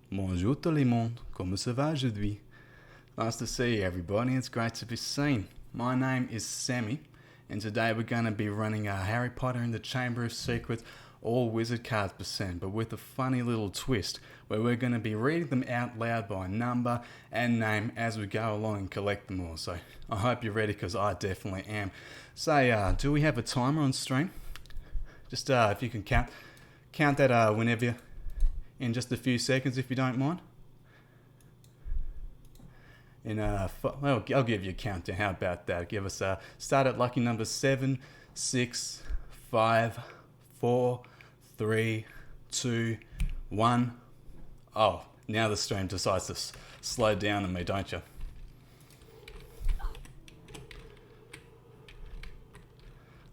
Bonjour tout le monde, comment ça va aujourd'hui? Nice to see you everybody, it's great to be seen. My name is Sammy, and today we're going to be running Harry Potter and the Chamber of Secrets all wizard cards %, but with a funny little twist, where we're going to be reading them out loud by number and name as we go along and collect them all. So I hope you're ready, because I definitely am. So do we have a timer on stream? Just if you can count that whenever, in just a few seconds if you don't mind. Well, I'll give you a countdown. How about that? Give us start at lucky number 7, 6, 5, 4, 3, 2, 1. Oh, now the stream decides to slow down on me, don't you?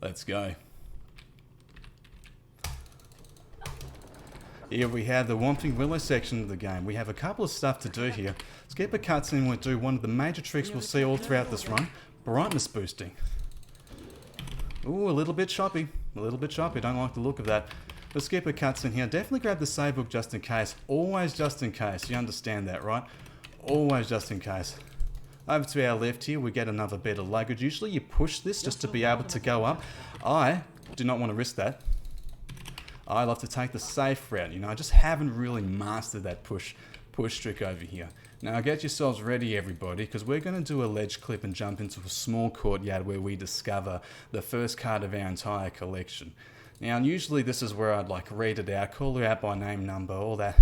Let's go. Here we have the Whomping Willow section of the game. We have a couple of stuff to do here. Skip a cutscene, we'll do one of the major tricks we'll see all throughout this run. Brightness boosting. Ooh, a little bit choppy. Don't like the look of that. Let's skip a cutscene here. Definitely grab the save book just in case. Always just in case. You understand that, right? Always just in case. Over to our left here, we get another bit of luggage. Usually you push this just to be able to go up. I do not want to risk that. I love to take the safe route. You know, I just haven't really mastered that push trick over here. Now get yourselves ready everybody, because we're going to do a ledge clip and jump into a small courtyard where we discover the first card of our entire collection. Now usually this is where I'd like read it out, call her out by name, number, all that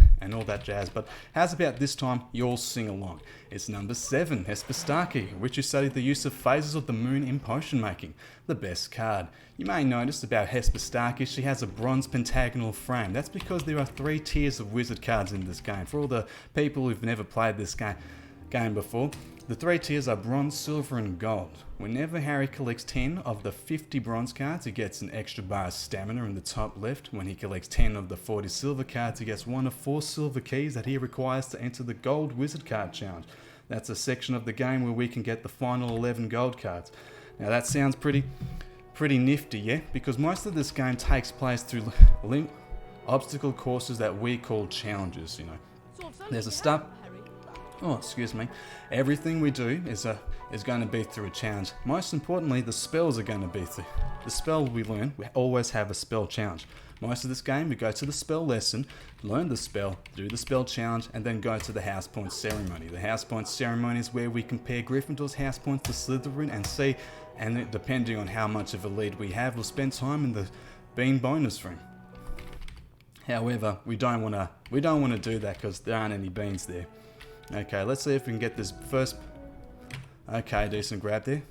jazz, but how's about this time you all sing along? It's number 7, Hespistaki, which you study the use of phases of the moon in potion making. The best card. You may notice about Hespistaki, she has a bronze pentagonal frame. That's because there are 3 tiers of wizard cards in this game. For all the people who've never played this game before, the 3 tiers are bronze, silver and gold. Whenever Harry collects 10 of the 50 bronze cards, he gets an extra bar of stamina in the top left. When he collects 10 of the 40 silver cards, he gets 1 of 4 silver keys that he requires to enter the gold wizard card challenge. That's a section of the game where we can get the final 11 gold cards. Now that sounds pretty nifty, yeah? Because most of this game takes place through obstacle courses that we call challenges, you know. There's a stuff... Oh, excuse me. Everything we do is going to be through a challenge. Most importantly, the spells are going to be through. The spell we learn, we always have a spell challenge. Most of this game, we go to the spell lesson, learn the spell, do the spell challenge, and then go to the house point ceremony. The house point ceremony is where we compare Gryffindor's house points to Slytherin and see, and depending on how much of a lead we have, we'll spend time in the bean bonus room. However, we don't want to do that because there aren't any beans there. Okay, let's see if we can get this first... Okay, decent grab there.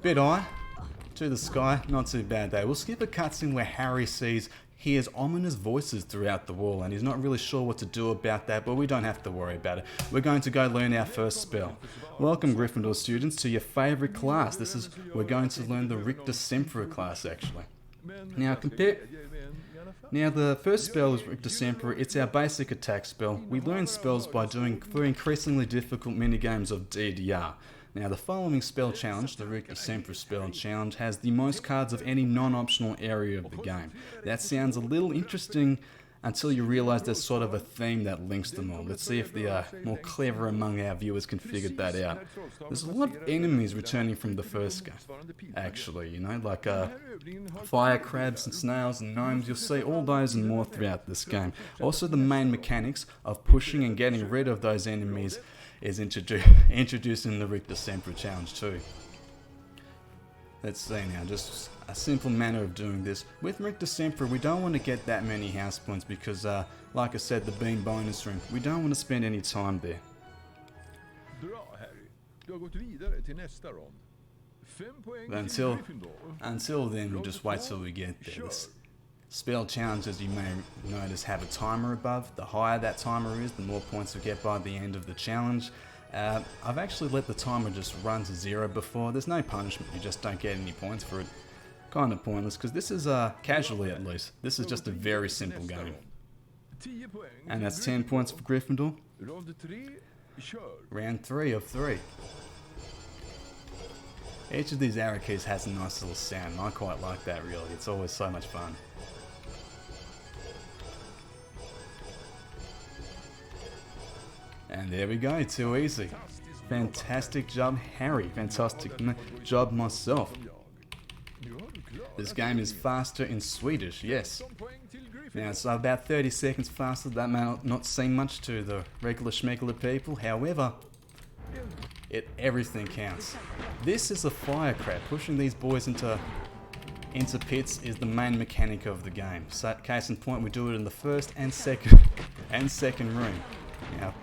Bit high. To the sky, not too bad though. We'll skip a cutscene where Harry hears ominous voices throughout the wall, and he's not really sure what to do about that, but we don't have to worry about it. We're going to go learn our first spell. Welcome Gryffindor students to your favourite class. We're going to learn the Richter Semper class actually. Now the first spell is Richter Semper. It's our basic attack spell. We learn spells by doing 3 increasingly difficult minigames of DDR. Now the following spell challenge, the Richter Semper spell challenge, has the most cards of any non-optional area of the game. That sounds a little interesting until you realise there's sort of a theme that links them all. Let's see if the more clever among our viewers can figure that out. There's a lot of enemies returning from the first game, actually, you know, like fire crabs and snails and gnomes. You'll see all those and more throughout this game. Also, the main mechanics of pushing and getting rid of those enemies is introduced in the Richter Semper challenge too. Let's see now, just a simple manner of doing this. With Richter Semper, we don't want to get that many house points because, like I said, the bean bonus room, we don't want to spend any time there. Until then, we'll just wait till we get there. This spell challenges, you may notice, have a timer above. The higher that timer is, the more points we get by the end of the challenge. I've actually let the timer just run to 0 before. There's no punishment, you just don't get any points for it. Kind of pointless, because this is, casually at least, this is just a very simple game. And that's 10 points for Gryffindor. Round 3 of 3. Each of these arrow keys has a nice little sound, and I quite like that really. It's always so much fun. And there we go, too easy. Fantastic job, Harry. Fantastic job myself. This game is faster in Swedish, yes. Now it's about 30 seconds faster. That may not seem much to the regular schmegular people. However, everything counts. This is a fire crab. Pushing these boys into pits is the main mechanic of the game. So, case in point, we do it in the first and second room. Now,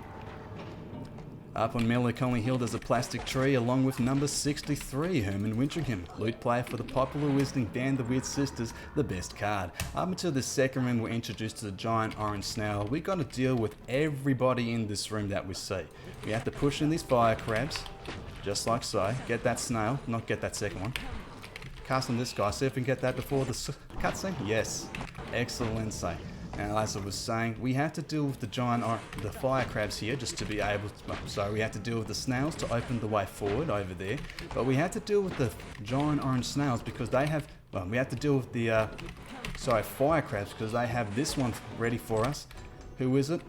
up on Melancholy Hill there's a plastic tree along with number 63, Herman Winteringham, loot player for the popular Wizarding band The Weird Sisters, the best card. Up until the second room we're introduced to the giant orange snail. We got to deal with everybody in this room that we see. We have to push in these fire crabs, just like so. Get that snail, not get that second one. Cast on this guy, see if we can get that before the cutscene. Yes, excellent save. Now, as I was saying, we have to deal with the fire crabs here just to be able to, so we have to deal with the snails to open the way forward over there, but we have to deal with the giant orange snails because they have, well, we have to deal with the, fire crabs because they have this one ready for us. Who is it?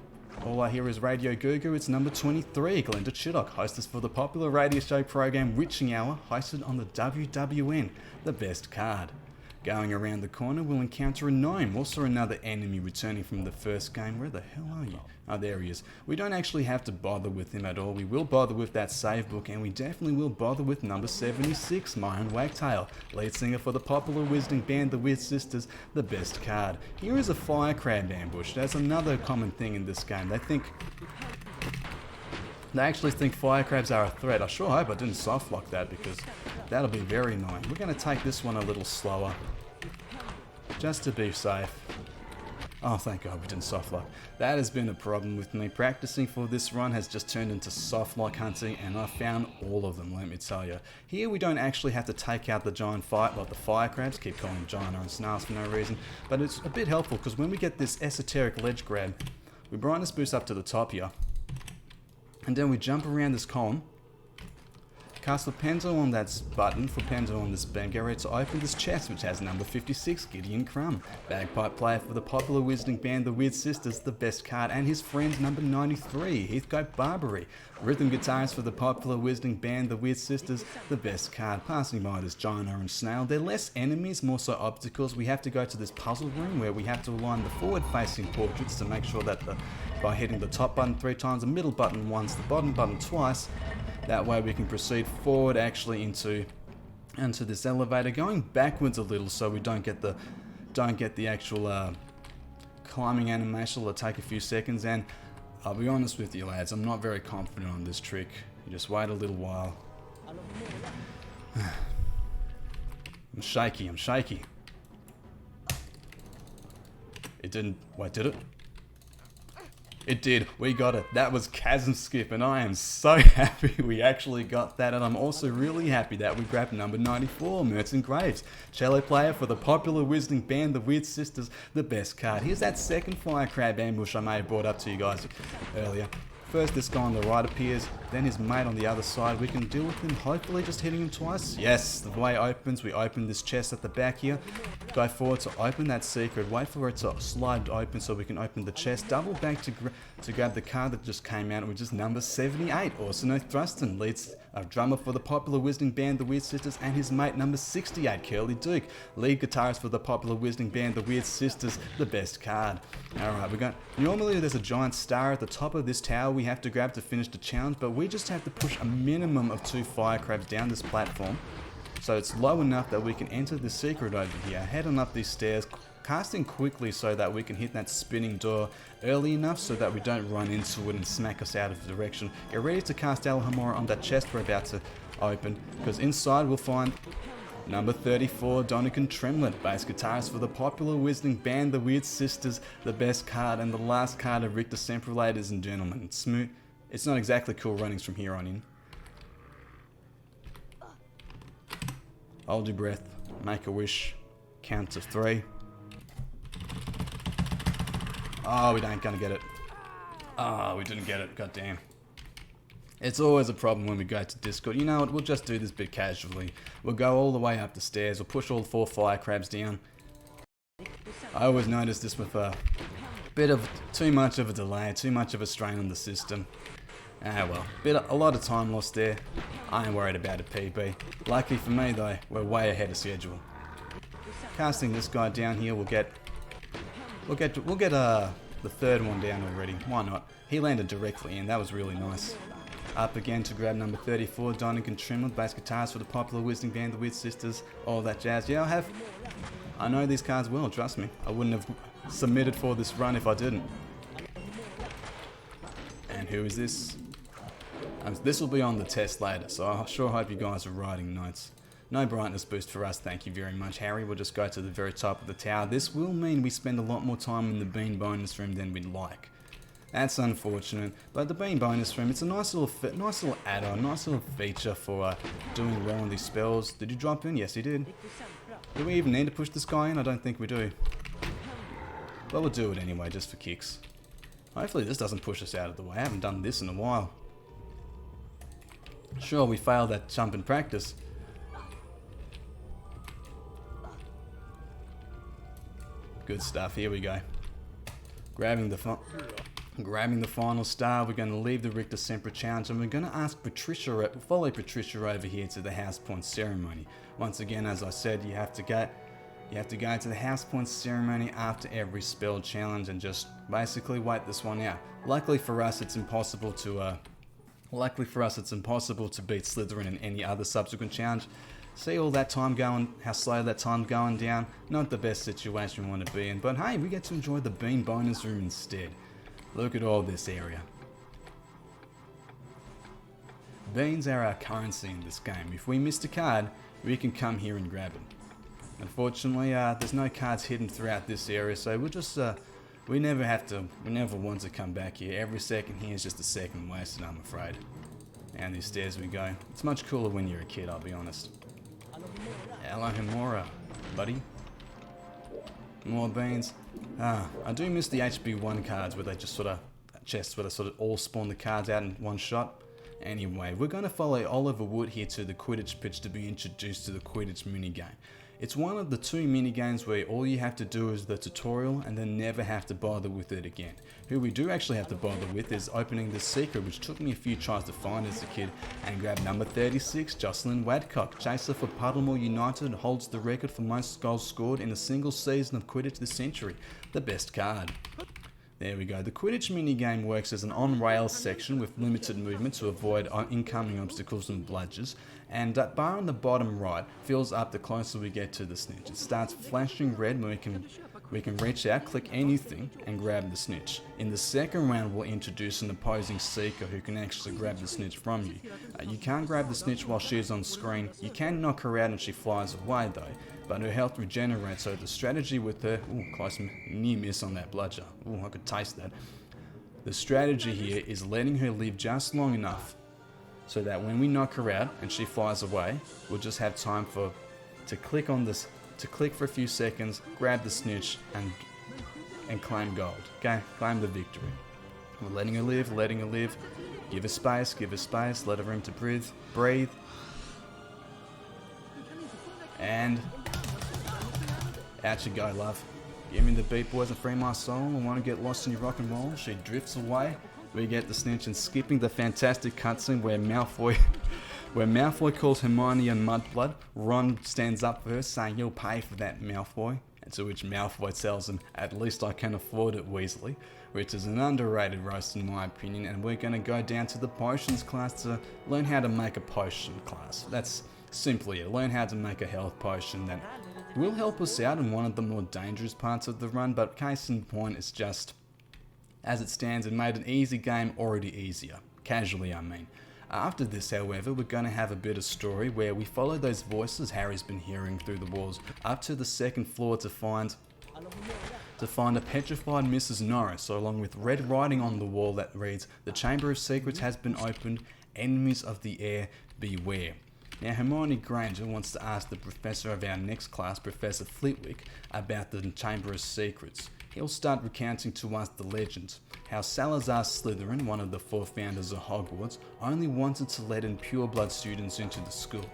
All I hear is Radio Goo. It's number 23, Glenda Chittock, hostess for the popular radio show program Witching Hour, hosted on the WWN, the best card. Going around the corner, we'll encounter a gnome, also another enemy returning from the first game. Where the hell are you? Oh, there he is. We don't actually have to bother with him at all. We will bother with that save book, and we definitely will bother with number 76, Myron Wagtail, lead singer for the popular Wizarding band The Weird Sisters, the best card. Here is a fire crab ambush. That's another common thing in this game. They actually think fire crabs are a threat. I sure hope I didn't soft lock that because that'll be very annoying. We're going to take this one a little slower, just to be safe. Oh, thank God we didn't soft lock. That has been a problem with me. Practicing for this run has just turned into soft lock hunting, and I found all of them, let me tell you. Here we don't actually have to take out the giant the fire crabs, keep calling them giant orange snails for no reason, but it's a bit helpful because when we get this esoteric ledge grab, we brightness boost up to the top here. And then we jump around this column, cast the Penzo on that button for Penzo on this beam, get ready to open this chest which has number 56, Gideon Crumb, bagpipe player for the popular Wizarding band The Weird Sisters, the best card, and his friend number 93, Heathcote Barbary, rhythm guitarist for the popular Wizarding band The Weird Sisters, the best card. Passing by this giant orange snail, they're less enemies, more so obstacles. We have to go to this puzzle room where we have to align the forward facing portraits to make sure that by hitting the top button 3 times, the middle button once, the bottom button twice. That way we can proceed forward actually into this elevator, going backwards a little so we don't get the actual climbing animation. It'll take a few seconds, and I'll be honest with you lads, I'm not very confident on this trick. You just wait a little while. I'm shaky. It didn't, wait, did it? It did. We got it. That was Chasm Skip, and I am so happy we actually got that, and I'm also really happy that we grabbed number 94, Merton Graves, cello player for the popular Wizarding band The Weird Sisters, the best card. Here's that second fire crab ambush I may have brought up to you guys earlier. First this guy on the right appears, then his mate on the other side. We can deal with him, hopefully just hitting him twice. Yes, the way opens, we open this chest at the back here. Go forward to open that secret, wait for it to slide open so we can open the chest. Double back to grab the card that just came out, which is number 78, Orson Thruston, leads drummer for the popular Wizarding band The Weird Sisters, and his mate number 68, Curly Duke, lead guitarist for the popular Wizarding band The Weird Sisters, the best card. Alright, normally there's a giant star at the top of this tower we have to grab to finish the challenge, but we just have to push a minimum of 2 fire crabs down this platform, so it's low enough that we can enter the secret over here, heading up these stairs, casting quickly so that we can hit that spinning door early enough so that we don't run into it and smack us out of the direction. Get ready to cast Alhamora on that chest we're about to open, because inside we'll find number 34, Donican Tremlett, bass guitarist for the popular Wizarding band The Weird Sisters, the best card, and the last card of Richter Sempre, ladies and gentlemen. It's smooth. It's not exactly cool runnings from here on in. Hold your breath, make a wish, count to 3. Oh, we ain't gonna get it. Oh, we didn't get it, goddamn. It's always a problem when we go to Discord. You know what, we'll just do this bit casually. We'll go all the way up the stairs, we'll push all 4 fire crabs down. I always notice this with a bit of too much of a delay, too much of a strain on the system. Ah well, a lot of time lost there. I ain't worried about a PB. Luckily for me though, we're way ahead of schedule. Casting this guy down here, we'll get the third one down already. Why not? He landed directly in. That was really nice. Up again to grab number 34, Donegan Trim with bass guitars for the popular Wizarding band, the Weird Sisters, all that jazz. Yeah, I know these cards well, trust me. I wouldn't have submitted for this run if I didn't. And who is this? This will be on the test later, so I sure hope you guys are writing notes. No brightness boost for us, thank you very much, Harry. We'll just go to the very top of the tower. This will mean we spend a lot more time in the bean bonus room than we'd like. That's unfortunate, but the bean bonus room, it's a nice little add-on, nice little feature for doing well on these spells. Did you drop in? Yes, he did. Do we even need to push this guy in? I don't think we do. But we'll do it anyway, just for kicks. Hopefully this doesn't push us out of the way. I haven't done this in a while. Sure, we failed that jump in practice. Good stuff, here we go. Grabbing the final star, we're going to leave the Richter Sempre challenge and we're going to ask follow Patricia over here to the house point ceremony. Once again, as I said, you have to go to the house point ceremony after every spell challenge and just basically wait this one out. Luckily for us, it's impossible to beat Slytherin in any other subsequent challenge. See all that time going, how slow that time going down. Not the best situation we want to be in, but hey, we get to enjoy the bean bonus room instead. Look at all this area. Beans are our currency in this game. If we missed a card, we can come here and grab it. Unfortunately, there's no cards hidden throughout this area, so we'll just we never want to come back here. Every second here is just a second wasted, I'm afraid. Down these stairs we go. It's much cooler when you're a kid, I'll be honest. Alohomora, buddy. More beans. I do miss the HP1 cards where they just sort of all spawn the cards out in one shot. Anyway, we're going to follow Oliver Wood here to the Quidditch pitch to be introduced to the Quidditch minigame. It's one of the 2 minigames where all you have to do is the tutorial and then never have to bother with it again. Who we do actually have to bother with is opening the secret, which took me a few tries to find as a kid, and grab number 36, Jocelyn Wadcock. Chaser for Puddlemore United, holds the record for most goals scored in a single season of Quidditch this century. The best card. There we go. The Quidditch minigame works as an on-rails section with limited movement to avoid incoming obstacles and bludgers, and that bar on the bottom right fills up the closer we get to the snitch. It starts flashing red when we can reach out, click anything, and grab the snitch. In the second round, we'll introduce an opposing seeker who can actually grab the snitch from you. You can't grab the snitch while she's on screen. You can knock her out and she flies away though, but her health regenerates, so the strategy with her... Ooh, close near miss on that bludger. Ooh, I could taste that. The strategy here is letting her live just long enough so that when we knock her out and she flies away, we'll just have time to click for a few seconds, grab the snitch, and claim gold. Okay, claim the victory. We're letting her live. Give her space, let her room to breathe. And out you go, love. Give me the beat, boys, and free my soul. I want to get lost in your rock and roll. She drifts away. We get the snitch, and skipping the fantastic cutscene where Malfoy calls Hermione a mudblood, Ron stands up for her, saying he'll pay for that, Malfoy. And to which Malfoy tells him, "At least I can afford it, Weasley," which is an underrated roast in my opinion. And we're going to go down to the potions class to learn how to make a potion class. That's simply it. Learn how to make a health potion that will help us out in one of the more dangerous parts of the run, but case in point, it's just, as it stands, it made an easy game already easier. Casually, I mean. After this, however, we're going to have a bit of story where we follow those voices Harry's been hearing through the walls up to the second floor to find a petrified Mrs. Norris, along with red writing on the wall that reads, "The Chamber of Secrets has been opened, enemies of the air, beware." Now, Hermione Granger wants to ask the professor of our next class, Professor Flitwick, about the Chamber of Secrets. He'll start recounting to us the legend, how Salazar Slytherin, one of the 4 founders of Hogwarts, only wanted to let in pureblood students into the school.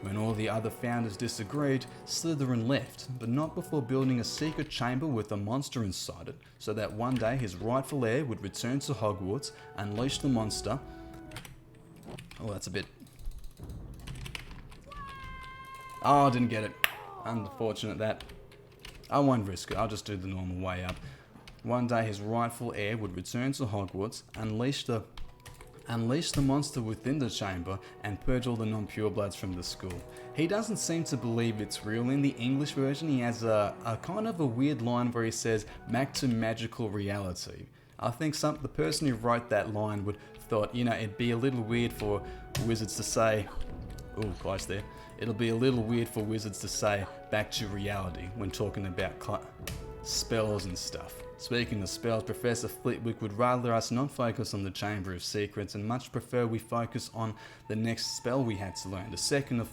When all the other founders disagreed, Slytherin left, but not before building a secret chamber with a monster inside it, so that one day his rightful heir would return to Hogwarts, unleash the monster, Oh, that's a bit... Oh, I didn't get it. Unfortunate that. I won't risk it. I'll just do the normal way up. One day his rightful heir would return to Hogwarts, unleash the monster within the chamber, and purge all the non-purebloods from the school. He doesn't seem to believe it's real. In the English version, he has a kind of a weird line where he says, "back to magical reality." I think the person who wrote that line would thought, you know, it'd be a little weird for wizards to say, oh, close there. It'll be a little weird for wizards to say back to reality when talking about spells and stuff. Speaking of spells, Professor Flitwick would rather us not focus on the Chamber of Secrets and much prefer we focus on the next spell we had to learn. The second of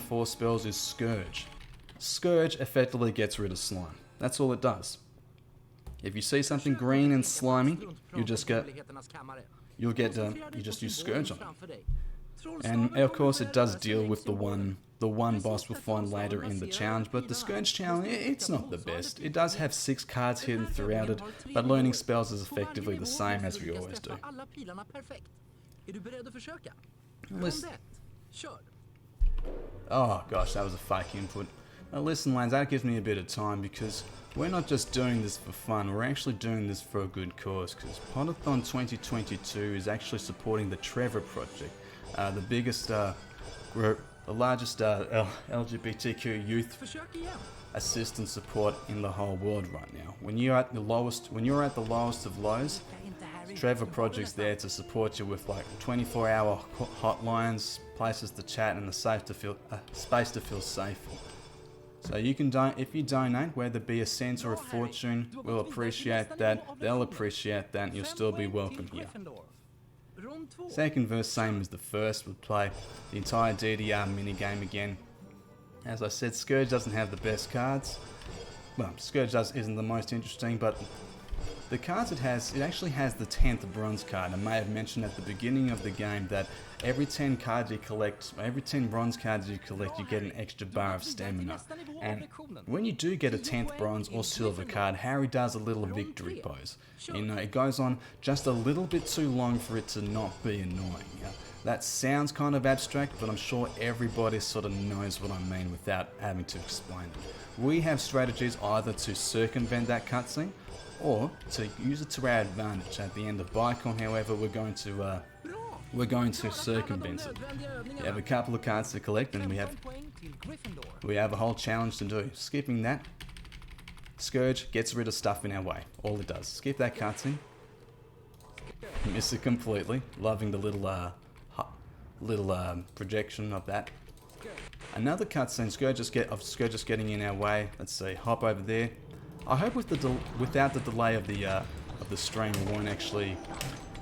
four spells is Scourge. Scourge effectively gets rid of slime. That's all it does. If you see something green and slimy, you just use Scourge on it. And of course it does deal with the one boss we'll find later in the challenge, but the Scourge challenge, it's not the best. It does have 6 cards hidden throughout it, but learning spells is effectively the same as we always do. Oh gosh, that was a fake input. Now listen lads, that gives me a bit of time because we're not just doing this for fun, we're actually doing this for a good cause, because Potterthon 2022 is actually supporting the Trevor Project, the biggest group, the largest LGBTQ youth assistance support in the whole world right now. When you're at the lowest of lows, Trevor Project's there to support you with like 24-hour hotlines, places to chat, and a space to feel safe. So you can if you donate, whether it be a cent or a fortune, we'll appreciate that. They'll appreciate that, and you'll still be welcome here. Second verse, same as the first. We'll play the entire DDR minigame again. As I said, Scourge doesn't have the best cards. Well, Scourge isn't the most interesting, but the cards it actually has the 10th bronze card. I may have mentioned at the beginning of the game that every 10 cards you collect, every 10 bronze cards you collect, you get an extra bar of stamina. And when you do get a 10th bronze or silver card, Harry does a little victory pose. You know, it goes on just a little bit too long for it to not be annoying. Yeah? That sounds kind of abstract, but I'm sure everybody sort of knows what I mean without having to explain it. We have strategies either to circumvent that cutscene, or to use it to our advantage. At the end of Bicon, however, we're going to circumvent it. We have a couple of cards to collect, and we have a whole challenge to do. Skipping that, Scourge gets rid of stuff in our way. All it does. Skip that cutscene. Miss it completely. Loving the little projection of that. Another cutscene. Scourge just getting in our way. Let's see. Hop over there. I hope without the delay of the stream, we won't actually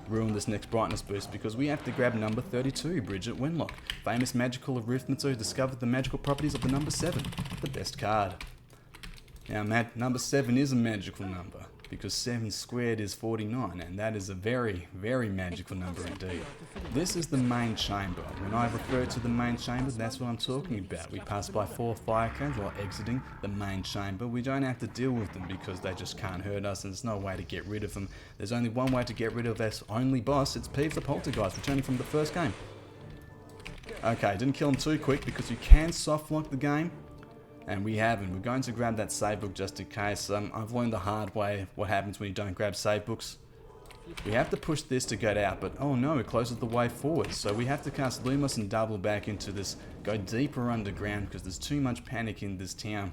ruin this next brightness boost, because we have to grab number 32, Bridget Wenlock. Famous magical arithmetic discovered the magical properties of the number 7, the best card. Now, number 7 is a magical number, because 7 squared is 49, and that is a very, very magical number indeed. This is the main chamber. When I refer to the main chamber, that's what I'm talking about. We pass by 4 fire cans while exiting the main chamber. We don't have to deal with them because they just can't hurt us, and there's no way to get rid of them. There's only one way to get rid of this only boss. It's Peeves the Poltergeist, returning from the first game. Okay, didn't kill him too quick because you can soft lock the game. And we haven't. We're going to grab that save book just in case. I've learned the hard way what happens when you don't grab save books. We have to push this to get out, but oh no, it closes the way forward. So we have to cast Lumos and double back into this, go deeper underground because there's too much panic in this town.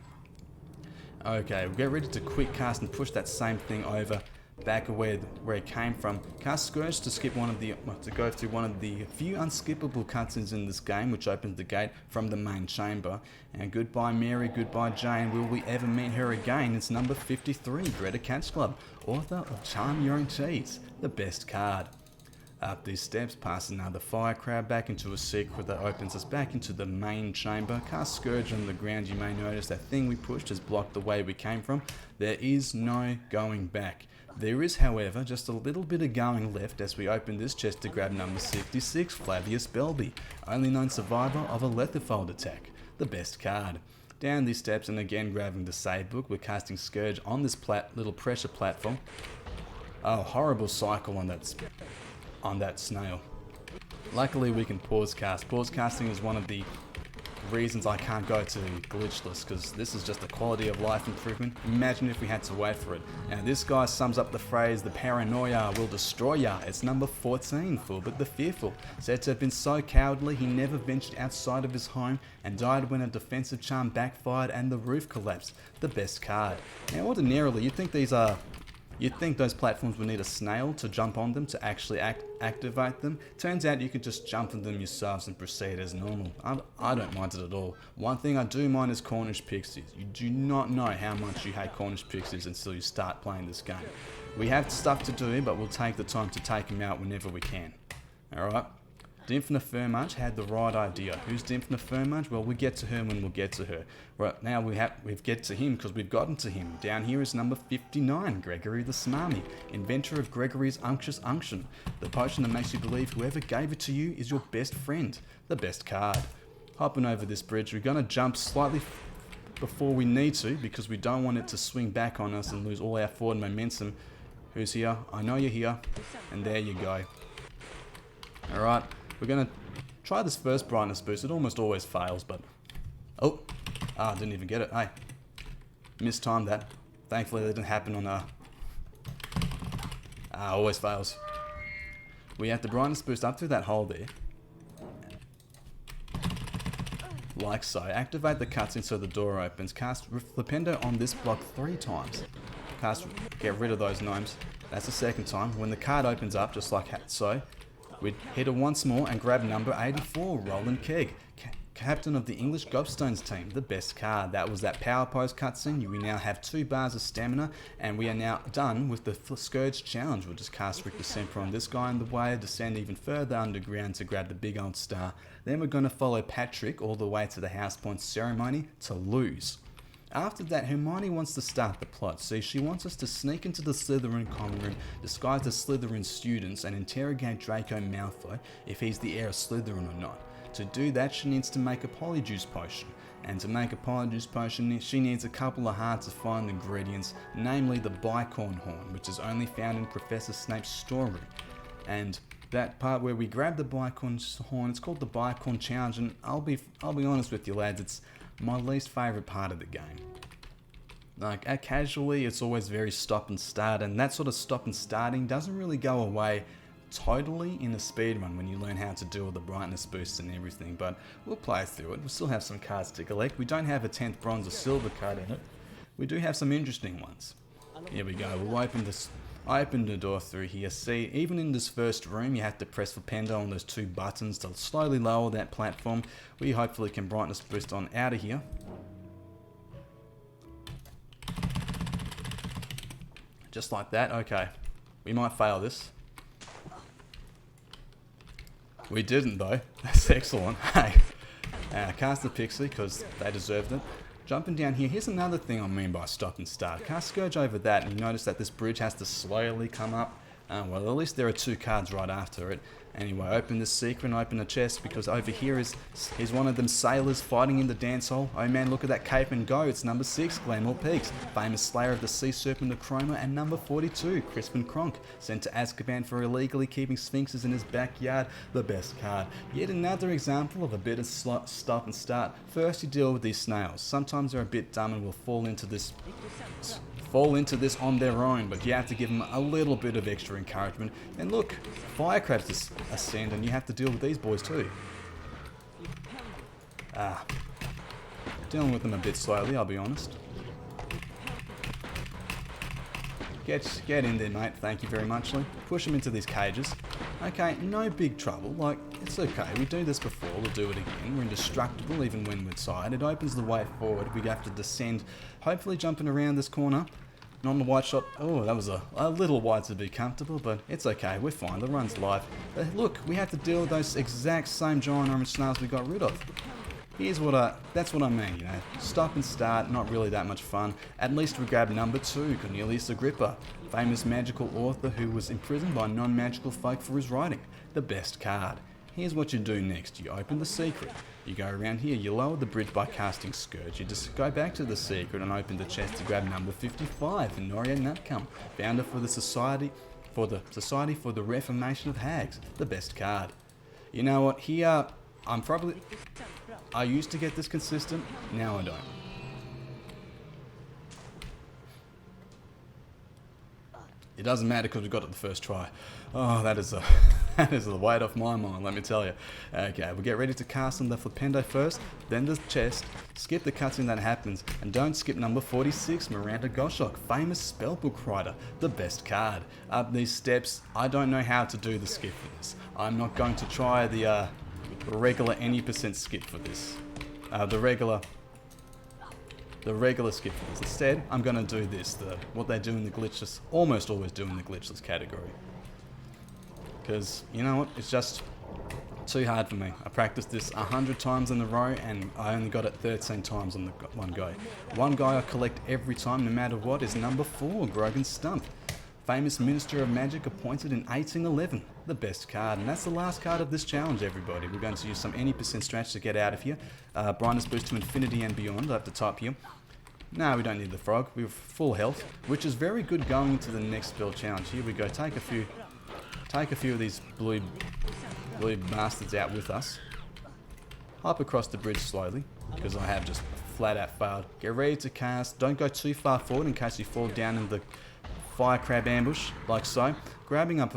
Okay, we'll get ready to quick cast and push that same thing over back where it came from. Cast Scourge to go through one of the few unskippable cutscenes in this game, which opens the gate from the main chamber. And goodbye Mary, goodbye Jane. Will we ever meet her again? It's number 53, Greta Catch Club, author of Charm Your Own Cheese, the best card. Up these steps, past another fire crab, back into a secret that opens us back into the main chamber. Cast Scourge on the ground. You may notice that thing we pushed has blocked the way we came from. There is no going back. There is, however, just a little bit of going left as we open this chest to grab number 66, Flavius Belby, only known survivor of a Letherfold attack, the best card. Down these steps and again grabbing the save book, we're casting Scourge on this little pressure platform. Oh, horrible cycle on that snail. Luckily we can pause cast. Pause casting is one of the reasons I can't go to glitchless, because this is just a quality of life improvement. Imagine if we had to wait for it. Now this guy sums up the phrase, the paranoia will destroy ya. It's number 14, Fulbert the Fearful. Said to have been so cowardly he never ventured outside of his home and died when a defensive charm backfired and the roof collapsed. The best card. Now ordinarily you'd think those platforms would need a snail to jump on them to actually activate them. Turns out you could just jump on them yourselves and proceed as normal. I don't mind it at all. One thing I do mind is Cornish Pixies. You do not know how much you hate Cornish Pixies until you start playing this game. We have stuff to do, but we'll take the time to take them out whenever we can. Alright? Dymphna Furmage had the right idea. Who's Dymphna Furmage? Well, we get to her when we'll get to her. Right now we've get to him because we've gotten to him. Down here is number 59, Gregory the Smarmy, inventor of Gregory's Unctuous Unction, the potion that makes you believe whoever gave it to you is your best friend. The best card. Hopping over this bridge, we're going to jump slightly before we need to because we don't want it to swing back on us and lose all our forward momentum. Who's here? I know you're here. And there you go. Alright. We're going to try this first brightness boost. It almost always fails, but... Oh! Ah, didn't even get it. Hey. Mistimed that. Thankfully that didn't happen on... always fails. We have the brightness boost up through that hole there. Like so. Activate the cutscene so the door opens. Cast Flipendo on this block 3 times. Cast... Get rid of those gnomes. That's the second time. When the card opens up, just like so... We'd hit it once more and grab number 84, Roland Kegg, captain of the English Gobstones team, the best card. That was that power pose cutscene. We now have 2 bars of stamina, and we are now done with the Scourge challenge. We'll just cast Rick December on this guy in the way, descend even further underground to grab the big old star. Then we're going to follow Patrick all the way to the House Point ceremony to lose. After that, Hermione wants to start the plot. See, she wants us to sneak into the Slytherin common room, disguised as Slytherin students, and interrogate Draco Malfoy if he's the heir of Slytherin or not. To do that, she needs to make a Polyjuice potion. And to make a Polyjuice potion, she needs a couple of hard to find ingredients, namely the Bicorn horn, which is only found in Professor Snape's storeroom. And that part where we grab the Bicorn horn, it's called the Bicorn challenge, and I'll be honest with you lads, it's my least favourite part of the game. Like, casually, it's always very stop and start, and that sort of stop and starting doesn't really go away totally in a speedrun when you learn how to do all the brightness boosts and everything, but we'll play through it. We'll still have some cards to collect. We don't have a 10th bronze or silver card in it. We do have some interesting ones. Here we go. We'll open this. I opened the door through here. See, even in this first room, you have to press Flipendo on those 2 buttons to slowly lower that platform. We hopefully can brightness boost on out of here. Just like that. Okay. We might fail this. We didn't though. That's excellent. Hey. Cast the Pixie because they deserved it. Jumping down here, here's another thing I mean by stop and start. Cast Scourge over that and you notice that this bridge has to slowly come up. Well, at least there are 2 cards right after it. Anyway, open this secret and open the chest because over here is one of them sailors fighting in the dance hall. Oh man, look at that cape and go. It's number 6, Glenmore Peaks, famous slayer of the sea serpent Acroma, and number 42, Crispin Kronk, sent to Azkaban for illegally keeping sphinxes in his backyard. The best card. Yet another example of a bit of stop and start. First you deal with these snails. Sometimes they're a bit dumb and will fall into this on their own, but you have to give them a little bit of extra encouragement. And look, firecrackers ascend and you have to deal with these boys too. Dealing with them a bit slowly, I'll be honest. Get in there, mate. Thank you very much, Lee. Push them into these cages. Okay, no big trouble. Like, it's okay. We do this before. We'll do it again. We're indestructible even when we're tired. It opens the way forward. We have to descend, hopefully jumping around this corner. And on the white shot, oh, that was a little wide to be comfortable, but it's okay. We're fine. The run's live. But look, we have to deal with those exact same giant orange snails we got rid of. That's what I mean, you know. Stop and start, not really that much fun. At least we grabbed number 2, Cornelius Agrippa, famous magical author who was imprisoned by non-magical folk for his writing. The best card. Here's what you do next. You open the secret. You go around here, you lower the bridge by casting Scourge. You just go back to the secret and open the chest to grab number 55, Honoria Nutcombe, founder for the Society for the Reformation of Hags. The best card. You know what? Here, I used to get this consistent. Now I don't. It doesn't matter because we got it the first try. Oh, that is the weight off my mind, let me tell you. Okay, we'll get ready to cast on the Flipendo first, then the chest, skip the cutscene that happens, and don't skip number 46, Miranda Goshawk, famous spellbook writer, the best card. Up these steps, I don't know how to do the skip for this. I'm not going to try the regular any percent skip for this. The regular skip for this. Instead, I'm going to do this, what they do in the glitchless, almost always do in the glitchless category. Because, you know what, it's just too hard for me. I practiced this 100 times in a row and I only got it 13 times on the one go. One guy I collect every time, no matter what, is number 4, Grogan Stump. Famous Minister of Magic appointed in 1811. The best card, and that's the last card of this challenge, everybody. We're going to use some any percent stretch to get out of here. Brightness boost to infinity and beyond up the top here. No, we don't need the frog. We have full health, which is very good going into the next spell challenge. Here we go. Take a few of these blue bastards out with us. Hop across the bridge slowly, because I have just flat out failed. Get ready to cast. Don't go too far forward in case you fall down in the fire crab ambush, like so. Grabbing up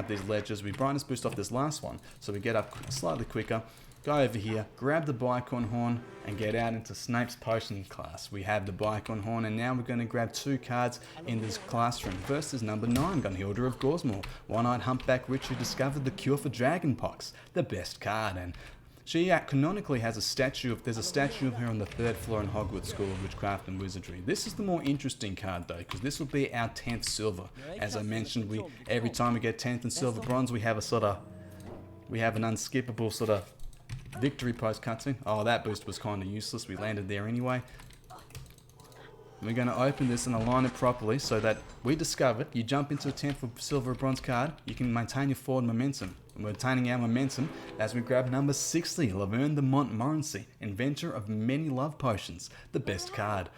these ledges, we brightness boost off this last one, so we get up slightly quicker. Go over here, grab the Bicorn Horn, and get out into Snape's Potion class. We have the Bicorn Horn, and now we're going to grab 2 cards in this classroom. First is number 9, Gunhilda of Gorsmore. One-eyed humpback witch who discovered the cure for dragonpox. The best card, and she canonically has there's a statue of her on the 3rd floor in Hogwarts School of Witchcraft and Wizardry. This is the more interesting card though, because this will be our 10th silver. As I mentioned, every time we get 10th and silver bronze, we have an unskippable sort of victory post cutscene. Oh, that boost was kind of useless. We landed there anyway. We're going to open this and align it properly so that we discovered you jump into a 10th or silver or bronze card, you can maintain your forward momentum. And we're maintaining our momentum as we grab number 60, Laverne de Montmorency, inventor of many love potions, the best card.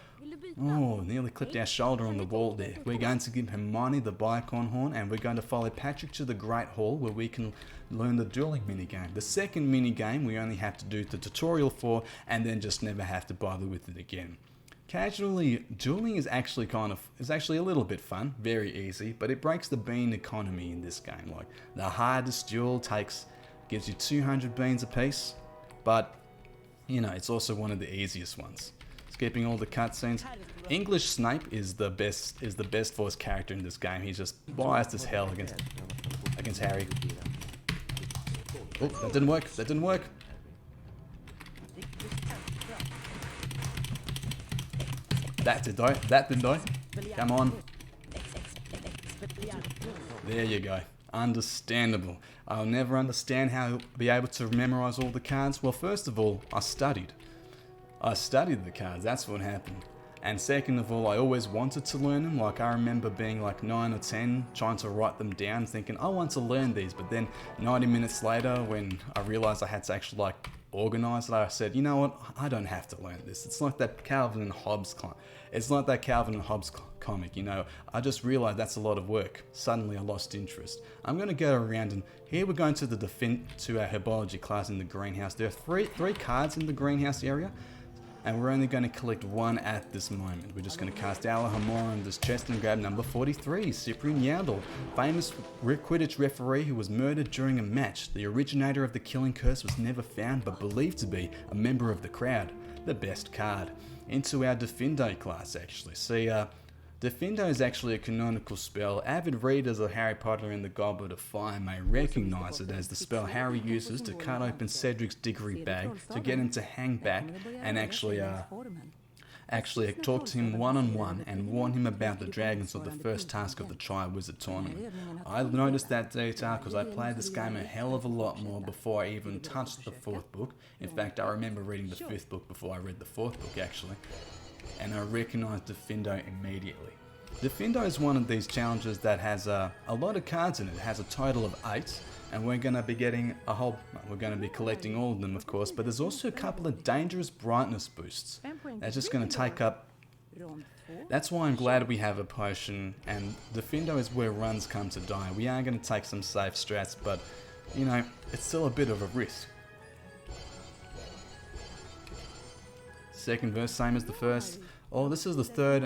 Oh, nearly clipped our shoulder on the wall there. We're going to give Hermione the Bicorn Horn, and we're going to follow Patrick to the Great Hall where we can learn the dueling minigame. The second minigame we only have to do the tutorial for and then just never have to bother with it again. Casually, dueling is actually a little bit fun, very easy, but it breaks the bean economy in this game. Like, the hardest duel gives you 200 beans apiece, but, you know, it's also one of the easiest ones. Skipping all the cutscenes. English Snape is the best voice character in this game. He's just biased as hell against Harry. Oh, that didn't work. That did though. Come on. There you go. Understandable. I'll never understand how I'll be able to memorize all the cards. Well, first of all, I studied the cards, that's what happened. And second of all, I always wanted to learn them. Like, I remember being like 9 or 10, trying to write them down, thinking, I want to learn these. But then 90 minutes later, when I realized I had to actually like organize it, I said, you know what, I don't have to learn this. It's like that Calvin and Hobbes comic, you know. I just realized that's a lot of work. Suddenly I lost interest. I'm going to go around, and here we're going to our herbology class in the greenhouse. There are three cards in the greenhouse area, and we're only going to collect 1 at this moment. We're just going to cast Alohomora in this chest and grab number 43, Cyprian Yandel, famous Quidditch referee who was murdered during a match. The originator of the killing curse was never found, but believed to be a member of the crowd. The best card. Into our Defindo class, actually. See, Defindo is actually a canonical spell. Avid readers of Harry Potter and the Goblet of Fire may recognise it as the spell Harry uses to cut open Cedric's dickory bag to get him to hang back and actually talk to him one-on-one and warn him about the dragons of the first task of the Tri-Wizard tournament. I noticed that detail because I played this game a hell of a lot more before I even touched the 4th book. In fact, I remember reading the 5th book before I read the 4th book, actually. And I recognised Defindo immediately. Defindo is one of these challenges that has a lot of cards in it. It has a total of 8, and we're going to be collecting all of them, of course, but there's also a couple of dangerous brightness boosts. They're just going to take up... That's why I'm glad we have a potion, and Defindo is where runs come to die. We are going to take some safe strats, but you know, it's still a bit of a risk. Second verse, same as the first. Oh, this is the third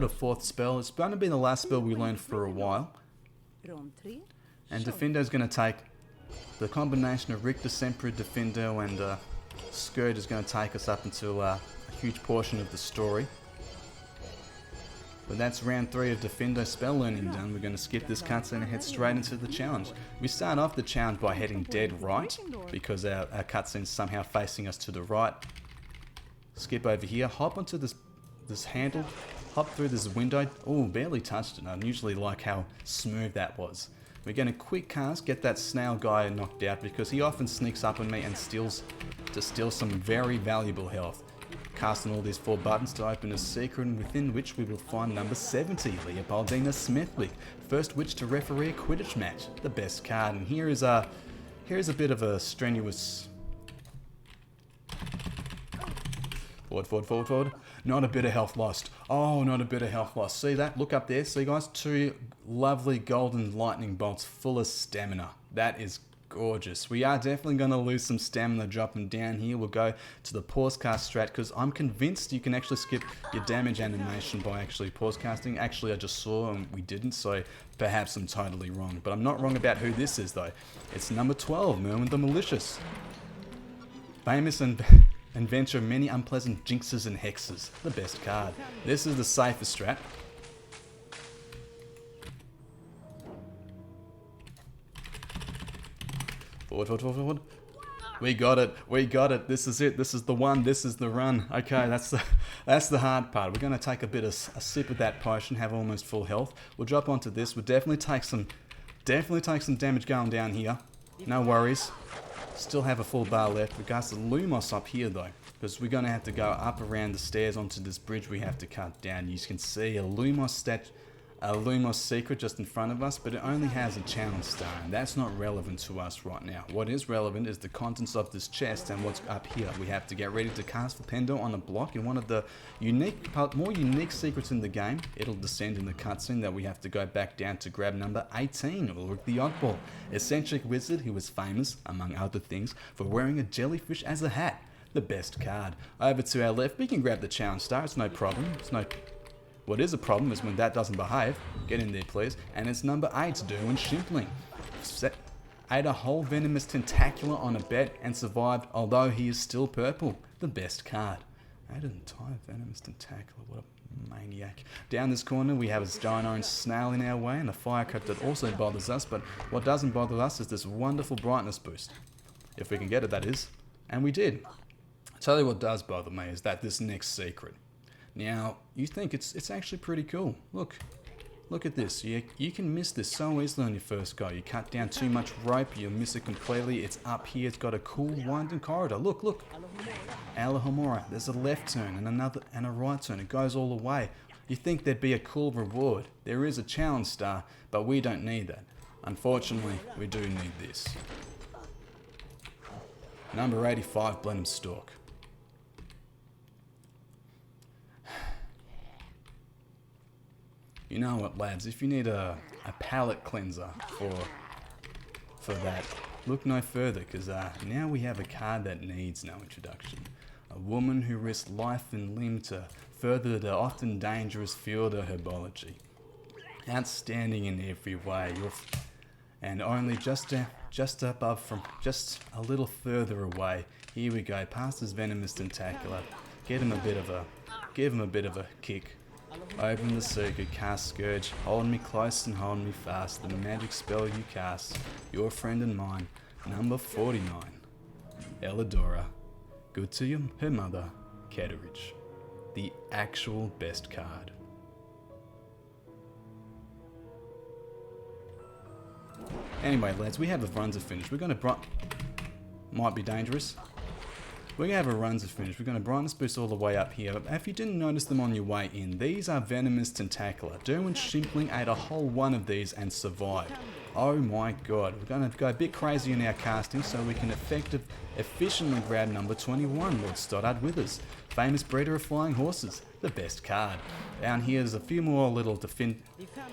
or fourth spell. It's going to be the last spell we learn for a while. And Defendo's going to take the combination of Richter, Sempra, Defendo, and Scourge is going to take us up until a huge portion of the story. But that's round 3 of Defendo spell learning done. We're going to skip this cutscene and head straight into the challenge. We start off the challenge by heading dead right, because our cutscene's somehow facing us to the right. Skip over here, hop onto this handle, hop through this window. Oh, barely touched it. I usually like how smooth that was. We're going to quick cast, get that snail guy knocked out because he often sneaks up on me and steals some very valuable health. Casting all these 4 buttons to open a secret within which we will find number 70, Leopoldina Smithwick, first witch to referee a Quidditch match. The best card, and here is a bit of a strenuous. Forward. Not a bit of health lost. Oh, not a bit of health lost. See that? Look up there. See, guys? 2 lovely golden lightning bolts full of stamina. That is gorgeous. We are definitely going to lose some stamina dropping down here. We'll go to the pause cast strat because I'm convinced you can actually skip your damage animation by actually pause casting. Actually, I just saw and we didn't, so perhaps I'm totally wrong. But I'm not wrong about who this is, though. It's number 12, Merwin the Malicious. Famous and inventor of many unpleasant jinxes and hexes. The best card. This is the safest strat. Forward. We got it. This is it. This is the one. This is the run. Okay, that's the hard part. We're going to take a sip of that potion, have almost full health. We'll drop onto this. We'll definitely take some damage going down here. No worries. Still have a full bar left. Regards to Lumos up here though, because we're going to have to go up around the stairs onto this bridge we have to cut down. You can see a Lumos secret just in front of us, but it only has a challenge star, and that's not relevant to us right now. What is relevant is the contents of this chest and what's up here. We have to get ready to cast for Pendo on a block in one of the more unique secrets in the game. It'll descend in the cutscene that we have to go back down to grab number 18, Ulrich the Oddball, eccentric wizard who was famous, among other things, for wearing a jellyfish as a hat. The best card. Over to our left, we can grab the challenge star, it's no problem. What is a problem is when that doesn't behave. Get in there, please. And it's number 8, Derwin Shimpling. Ate a whole venomous tentacula on a bet and survived, although he is still purple. The best card. Ate an entire venomous tentacula. What a maniac. Down this corner, we have a giant orange snail in our way and a fire crab that also bothers us, but what doesn't bother us is this wonderful brightness boost. If we can get it, that is. And we did. I'll tell you what does bother me is that this next secret. Now, you think it's actually pretty cool. Look at this. You can miss this so easily on your first go. You cut down too much rope, you'll miss it completely. It's up here, it's got a cool winding corridor. Look. Alahomora. There's a left turn and a right turn. It goes all the way. You think there'd be a cool reward. There is a challenge star, but we don't need that. Unfortunately, we do need this. Number 85, Blenheim Stalk. You know what, lads, if you need a palate cleanser for that, look no further, because now we have a card that needs no introduction. A woman who risked life and limb to further the often dangerous field of herbology. Outstanding in every way, and only just above from just a little further away. Here we go, past his venomous tentacula. Give him a bit of a kick. Open the circuit, cast Scourge, hold me close and hold me fast, the magic spell you cast, your friend and mine, number 49, Elidora, good to her mother, Ketteridge, the actual best card. Anyway lads, we have the run to finish, we're going to might be dangerous. We're going to have a run to finish. We're going to brightness boost all the way up here. But if you didn't notice them on your way in, these are venomous tentacula. Derwin Shimpling ate a whole one of these and survived. Oh my god, we're going to go a bit crazy in our casting so we can efficiently grab number 21, Lord Stoddard Withers, famous breeder of flying horses, the best card. Down here there's a few more little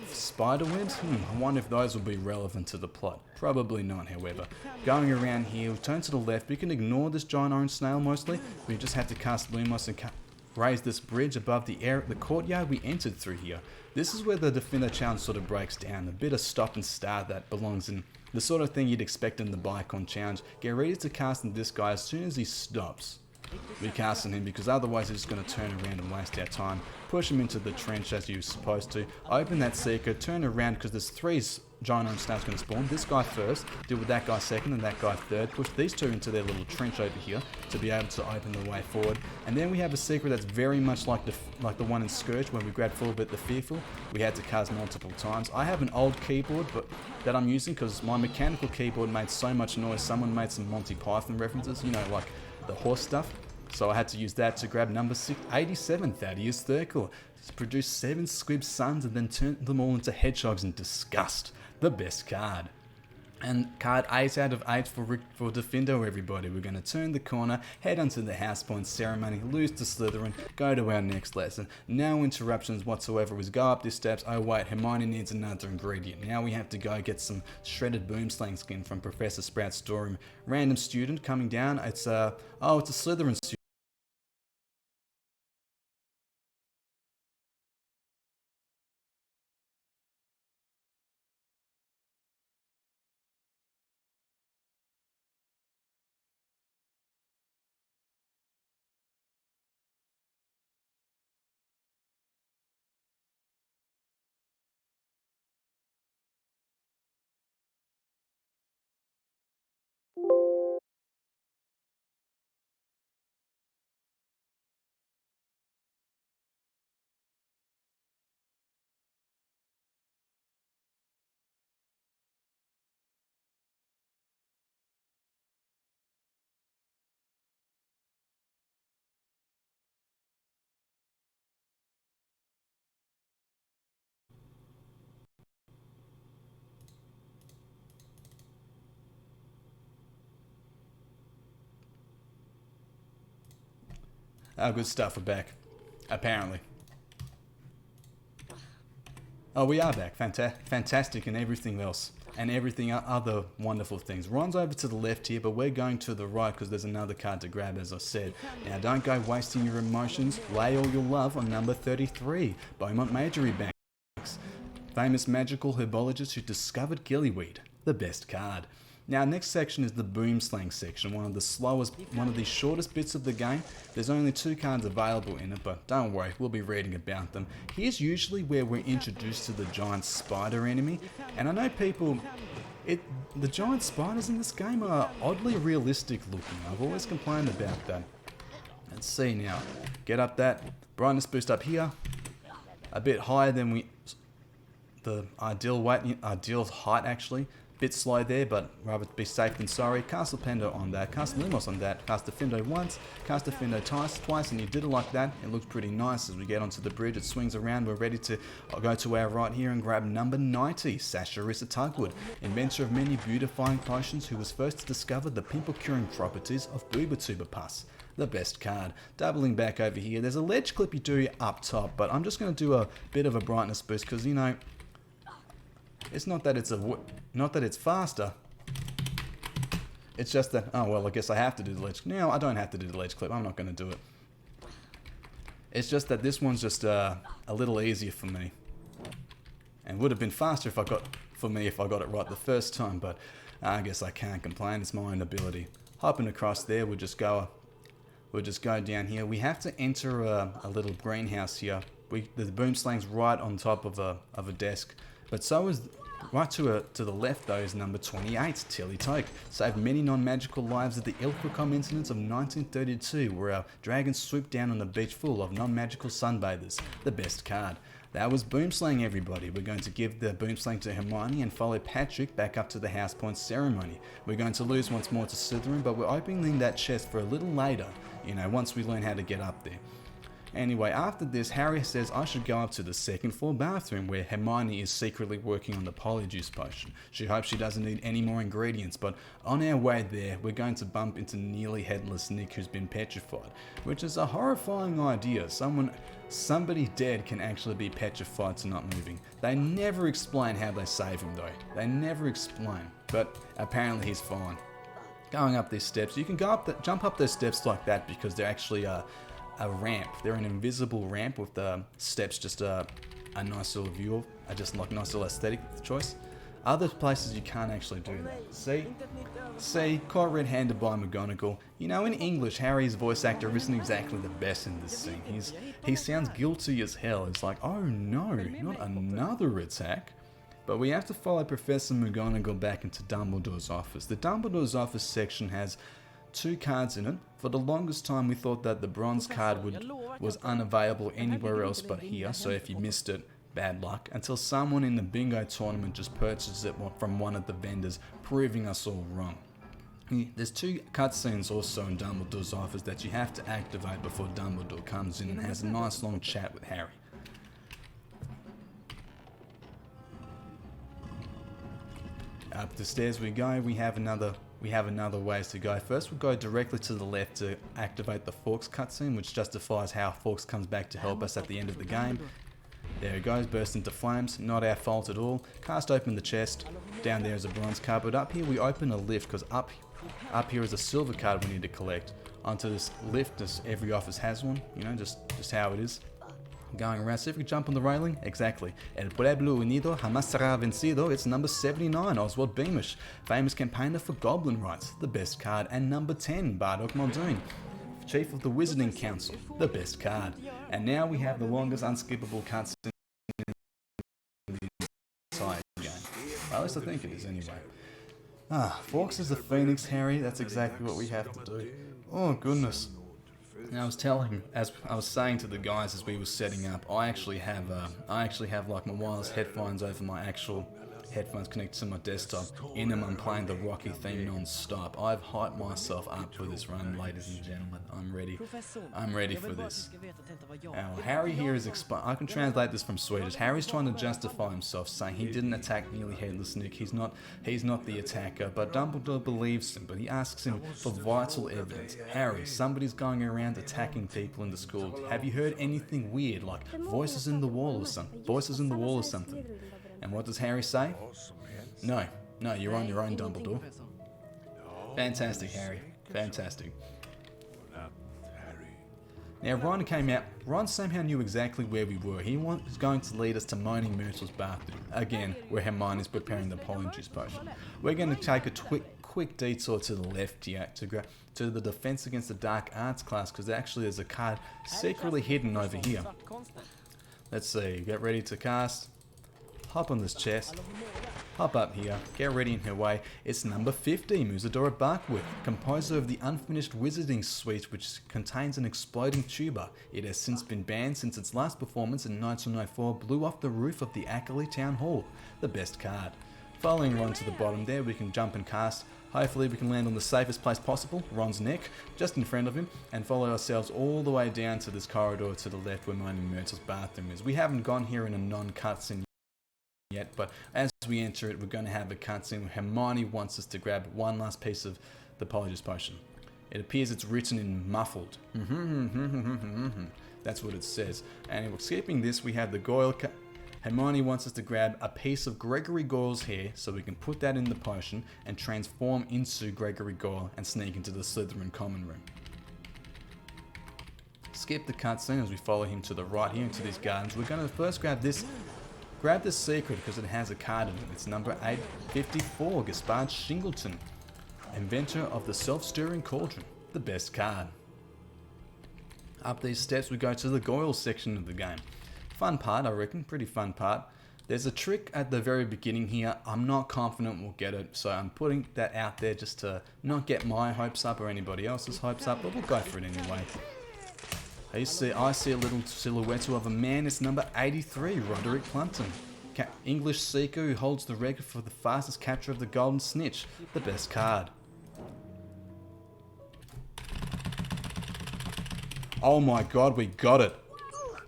spider webs. I wonder if those will be relevant to the plot. Probably not, however. Going around here, we turn to the left. We can ignore this giant orange snail mostly. We just have to cast Lumos and raise this bridge above the courtyard we entered through here. This is where the Defender challenge sort of breaks down. A bit of stop and start that belongs in the sort of thing you'd expect in the Bicon challenge. Get ready to cast in this guy as soon as he stops. We cast on him because otherwise he's just going to turn around and waste our time. Push him into the trench as you're supposed to. Open that seeker, turn around because there's 3 giant orange snails going to spawn. This guy first, deal with that guy second and that guy third. Push these 2 into their little trench over here to be able to open the way forward. And then we have a secret that's very much like the one in Scourge when we grabbed Fullbit the Fearful. We had to cast multiple times. I have an old keyboard that I'm using because my mechanical keyboard made so much noise. Someone made some Monty Python references, you know, like the horse stuff. So I had to use that to grab number 87, Thaddeus Thurkel. Produce 7 squib suns and then turn them all into hedgehogs in disgust. The best card. And card 8 out of 8 for Defendo, everybody. We're going to turn the corner, head onto the house point ceremony, lose to Slytherin, go to our next lesson. No interruptions whatsoever. We go up these steps. Oh wait, Hermione needs another ingredient. Now we have to go get some shredded boomslang skin from Professor Sprout's storeroom. Random student coming down. It's a Slytherin student. Oh, good stuff, we're back. Apparently. Oh, we are back. Fantastic and everything else. And everything other wonderful things. Ron's over to the left here, but we're going to the right because there's another card to grab, as I said. Now, don't go wasting your emotions. Lay all your love on number 33, Beaumont Majory Banks. Famous magical herbologist who discovered gillyweed. The best card. Now, next section is the boomslang section, one of the shortest bits of the game. There's only 2 cards available in it, but don't worry, we'll be reading about them. Here's usually where we're introduced to the giant spider enemy, and I know the giant spiders in this game are oddly realistic looking. I've always complained about that. Let's see now. Get up that brightness boost up here, a bit higher than the ideal height actually. Bit slow there, but rather be safe than sorry. Cast Defendo on that, cast Lumos on that, cast Defendo once, cast Defendo twice, and you did it like that. It looks pretty nice as we get onto the bridge. It swings around. We're ready to go to our right here and grab number 90, Sasharissa Tugwood, inventor of many beautifying potions, who was first to discover the pimple-curing properties of Booba Pus. The best card. Doubling back over here, there's a ledge clip you do up top, but I'm just going to do a bit of a brightness boost because, you know, it's not that it's faster. It's just that, oh well, I guess I have to do the ledge. No, I don't have to do the ledge clip. I'm not going to do it. It's just that this one's just a little easier for me, and would have been faster if I got it right the first time. But I guess I can't complain. It's my own ability. Hopping across there, we'll just go down here. We have to enter a little greenhouse here. The boomslang's right on top of a desk. But so is, right to the left though, is number 28, Tilly Toke. Saved many non-magical lives at the Ilfracombe incidents of 1932, where our dragons swooped down on a beach full of non-magical sunbathers. The best card. That was Boomslang, everybody. We're going to give the Boomslang to Hermione and follow Patrick back up to the House Point ceremony. We're going to lose once more to Slytherin, but we're opening that chest for a little later, you know, once we learn how to get up there. Anyway, after this, Harry says I should go up to the second floor bathroom where Hermione is secretly working on the polyjuice potion. She hopes she doesn't need any more ingredients, but on our way there, we're going to bump into nearly headless Nick, who's been petrified, which is a horrifying idea. Somebody dead can actually be petrified to not moving. They never explain how they save him though. They never explain, but apparently he's fine. Going up these steps, you can jump up those steps like that because they're actually a ramp. They're an invisible ramp with the steps just a nice little view of, just like nice little aesthetic choice. Other places you can't actually do that. See, caught red-handed by McGonagall. You know, in English, Harry's voice actor isn't exactly the best in this scene. He sounds guilty as hell. It's like, oh no, not another attack. But we have to follow Professor McGonagall back into Dumbledore's office. The Dumbledore's office section has 2 cards in it. For the longest time we thought that the bronze card was unavailable anywhere else but here, so if you missed it, bad luck, until someone in the bingo tournament just purchased it from one of the vendors, proving us all wrong. There's 2 cutscenes also in Dumbledore's office that you have to activate before Dumbledore comes in and has a nice long chat with Harry. Up the stairs we go. We have another ways to go. First, we'll go directly to the left to activate the Fawkes cutscene, which justifies how Fawkes comes back to help us at the end of the game. There it goes, burst into flames, not our fault at all. Cast open the chest, down there is a bronze card, but up here we open a lift, because up here is a silver card we need to collect. Onto this lift, every office has one, you know, just how it is. Going around, so if we jump on the railing, exactly. El pueblo unido jamás será vencido. It's number 79, Oswald Beamish, famous campaigner for Goblin Rights, the best card. And number 10, Bardock Muldoon, Chief of the Wizarding Council, the best card. And now we have the longest unskippable cutscene in the entire game. Well, at least I think it is anyway. Fawkes is the Phoenix, Harry. That's exactly what we have to do. Oh goodness. And as I was saying to the guys as we were setting up, I actually have like my wireless headphones over my actual headphones connected to my desktop. In them, I'm playing the Rocky theme non-stop. I've hyped myself up for this run, ladies and gentlemen. I'm ready for this. Harry here is I can translate this from Swedish. Harry's trying to justify himself, saying he didn't attack nearly headless Nick. He's not the attacker, but Dumbledore believes him. But he asks him for vital evidence. Harry, somebody's going around attacking people in the school. Have you heard anything weird, like voices in the wall or something? And what does Harry say? No, you're on your own, Dumbledore. Fantastic, Harry. Fantastic. Now, Ron came out. Ron somehow knew exactly where we were. He was going to lead us to Moaning Myrtle's bathroom. Again, where Hermione's preparing the polyjuice potion. We're going to take a quick detour to the left here to the Defense Against the Dark Arts class, because actually there's a card secretly hidden over here. Let's see. Get ready to cast. Hop on this chest, hop up here, get ready in her way. It's number 50, Musadora Barkworth, composer of the unfinished Wizarding Suite, which contains an exploding tuba. It has since been banned since its last performance in 1904 blew off the roof of the Ackley Town Hall. The best card. Following Ron to the bottom there, we can jump and cast. Hopefully we can land on the safest place possible, Ron's neck, just in front of him, and follow ourselves all the way down to this corridor to the left where Moaning Myrtle's bathroom is. We haven't gone here in a non-cutscene yet, but as we enter it, we're going to have a cutscene where Hermione wants us to grab one last piece of the polyjuice potion. It appears it's written in muffled. That's what it says. And skipping this, we have the Goyle. Hermione wants us to grab a piece of Gregory Goyle's hair so we can put that in the potion and transform into Gregory Goyle and sneak into the Slytherin common room. Skip the cutscene as we follow him to the right here into these gardens. We're going to first grab this secret because it has a card in it. It's number 854, Gaspard Shingleton, inventor of the self-stirring cauldron, the best card. Up these steps we go to the Goyle section of the game. Fun part, I reckon, pretty fun part. There's a trick at the very beginning here. I'm not confident we'll get it, so I'm putting that out there just to not get my hopes up or anybody else's hopes up, but we'll go for it anyway. I see a little silhouette of a man. It's number 83, Roderick Plumpton, English seeker who holds the record for the fastest capture of the golden snitch, the best card. Oh my god, we got it.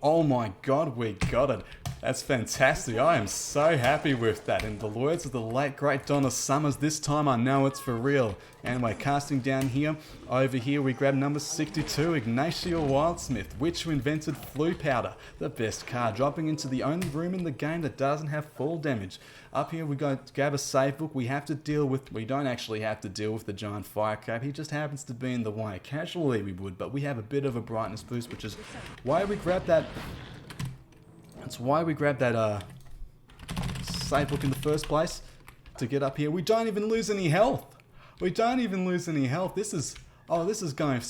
Oh my god, we got it. That's fantastic. I am so happy with that. In the words of the late great Donna Summers, this time I know it's for real. Anyway, casting down here, over here we grab number 62, Ignacio Wildsmith, witch who invented flu powder. The best card, dropping into the only room in the game that doesn't have fall damage. Up here we go to grab a save book. We don't actually have to deal with the giant fire crab. He just happens to be in the way. Casually we would, but we have a bit of a brightness boost, which is why we grab that. That's why we grabbed that save book in the first place, to get up here. We don't even lose any health. We don't even lose any health. This is going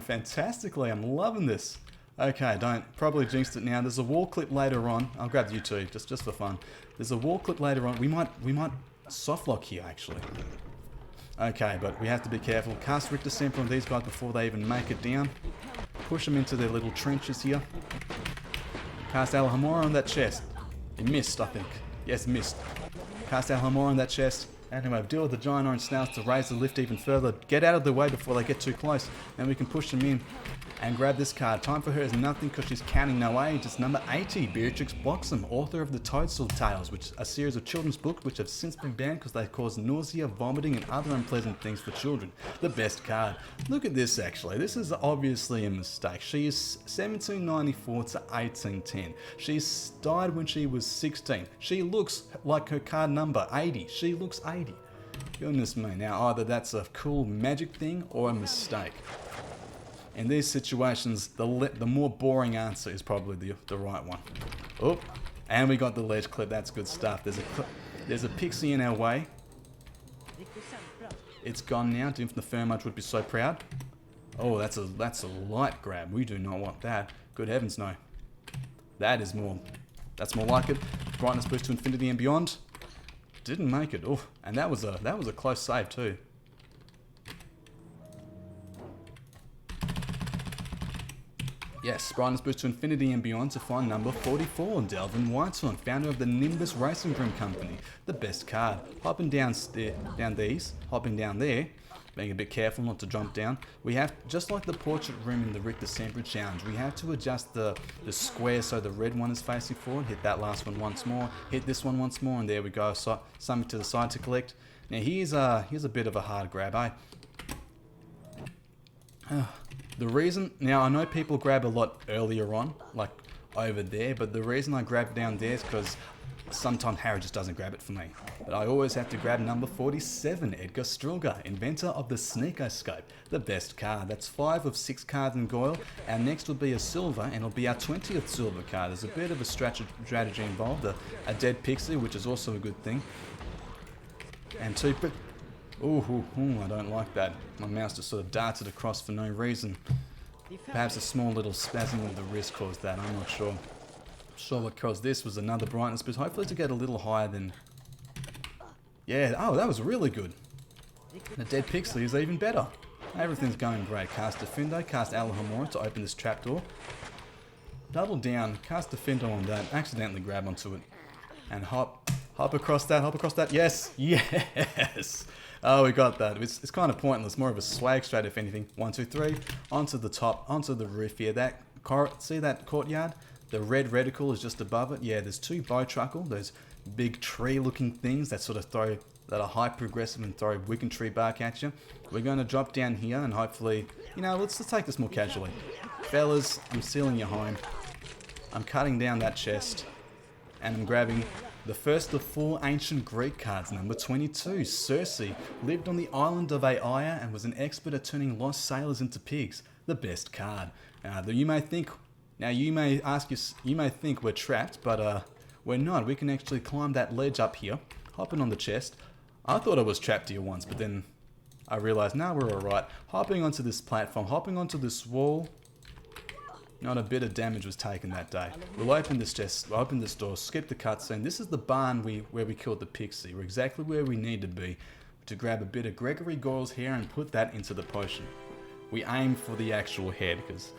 fantastically. I'm loving this. Okay, don't probably jinxed it now. There's a wall clip later on. I'll grab you two just for fun. There's a wall clip later on. We might soft lock here actually. Okay, but we have to be careful. Cast Richter Semper on these guys before they even make it down. Push them into their little trenches here. Cast Alhamora on that chest. He missed, I think. Yes, missed. Cast Alhamora on that chest. Anyway, deal with the giant orange snouts to raise the lift even further. Get out of the way before they get too close. Then we can push them in and grab this card. Time for her is nothing because she's counting no age. It's number 80, Beatrix Bloxham, author of the Toadstool Tales, which is a series of children's books which have since been banned because they cause nausea, vomiting, and other unpleasant things for children. The best card. Look at this actually. This is obviously a mistake. She is 1794 to 1810. She died when she was 16. She looks like her card number, 80. She looks 80. Goodness me. Now either that's a cool magic thing or a mistake. In these situations, the more boring answer is probably the right one. Oh, and we got the ledge clip. That's good stuff. There's a pixie in our way. It's gone now. Dim from the Firmage would be so proud. Oh, that's a light grab. We do not want that. Good heavens, no. That's more like it. Brightness boost to infinity and beyond. Didn't make it. Oh, and that was a close save too. Yes, brightness boost to infinity and beyond to find number 44, Delvin Whitehorn, founder of the Nimbus Racing Groom Company. The best card. Hopping down there, being a bit careful not to jump down. We have, just like the portrait room in the Richter Semper challenge, we have to adjust the square so the red one is facing forward. Hit that last one once more, hit this one once more, and there we go. So, something to the side to collect. Now here's a bit of a hard grab, The reason, now I know people grab a lot earlier on, like over there, but the reason I grab down there is because sometimes Harry just doesn't grab it for me. But I always have to grab number 47, Edgar Strelga, inventor of the Sneakoscope. The best card. That's 5 of 6 cards in Goyle. Our next will be a silver, and it'll be our 20th silver card. There's a bit of a strategy involved, a dead pixie, which is also a good thing. And two... I don't like that. My mouse just sort of darted across for no reason. Perhaps a small little spasm of the wrist caused that, I'm not sure. Sure what caused this was another brightness boost, hopefully to get a little higher than... Yeah, oh, that was really good. The dead pixie is even better. Everything's going great. Cast Defendo, cast Alhamora to open this trapdoor. Double down, cast Defendo on that, accidentally grab onto it. And hop across that, yes, yes! Oh, we got that. It's kind of pointless, more of a swag strat if anything. 1, 2, 3, onto the top, onto the roof here. See that courtyard? The red reticle is just above it. Yeah, there's 2 bowtruckle, those big tree looking things that sort of that are high progressive and throw wicken tree bark at you. We're going to drop down here and hopefully, let's take this more casually. Fellas, I'm sealing your home. I'm cutting down that chest and I'm grabbing the first of 4 ancient Greek cards, number 22, Circe, lived on the island of Aia and was an expert at turning lost sailors into pigs. The best card. You may think we're trapped, but we're not. We can actually climb that ledge up here, hopping on the chest. I thought I was trapped here once, but then I realized, no, we're alright. Hopping onto this platform, hopping onto this wall. Not a bit of damage was taken that day. We'll open this chest, open this door, skip the cutscene. This is the barn where we killed the pixie. We're exactly where we need to be to grab a bit of Gregory Goyle's hair and put that into the potion. We aim for the actual head, because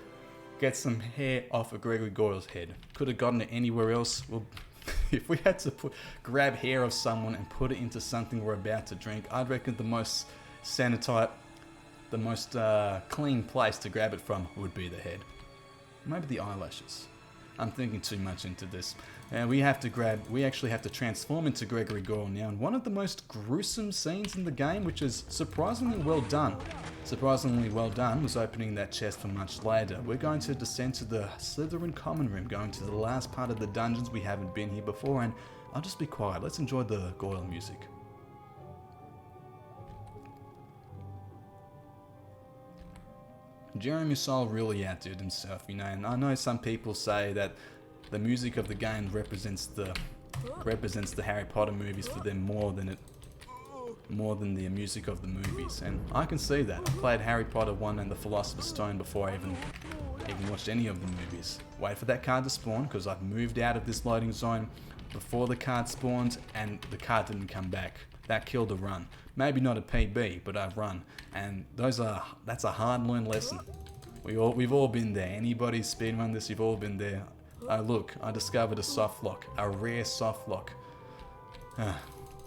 get some hair off of Gregory Goyle's head. Could have gotten it anywhere else. Well, if we had to grab hair of someone and put it into something we're about to drink, I'd reckon the most sanitite, the most clean place to grab it from would be the head. Maybe the eyelashes. I'm thinking too much into this. And we actually have to transform into Gregory Goyle now. And one of the most gruesome scenes in the game, which is surprisingly well done, was opening that chest for much later. We're going to descend to the Slytherin common room, going to the last part of the dungeons. We haven't been here before, and I'll just be quiet. Let's enjoy the Goyle music. Jeremy Soule really outdid himself, you know, and I know some people say that the music of the game represents the Harry Potter movies for them more than the music of the movies, and I can see that. I played Harry Potter 1 and the Philosopher's Stone before I even watched any of the movies. Wait for that card to spawn, because I've moved out of this loading zone before the card spawned, and the card didn't come back. That killed a run. Maybe not a PB, but I've run. And that's a hard-learned lesson. We've all been there. Anybody speedrun this, you've all been there. Oh look, I discovered a soft lock. A rare soft lock.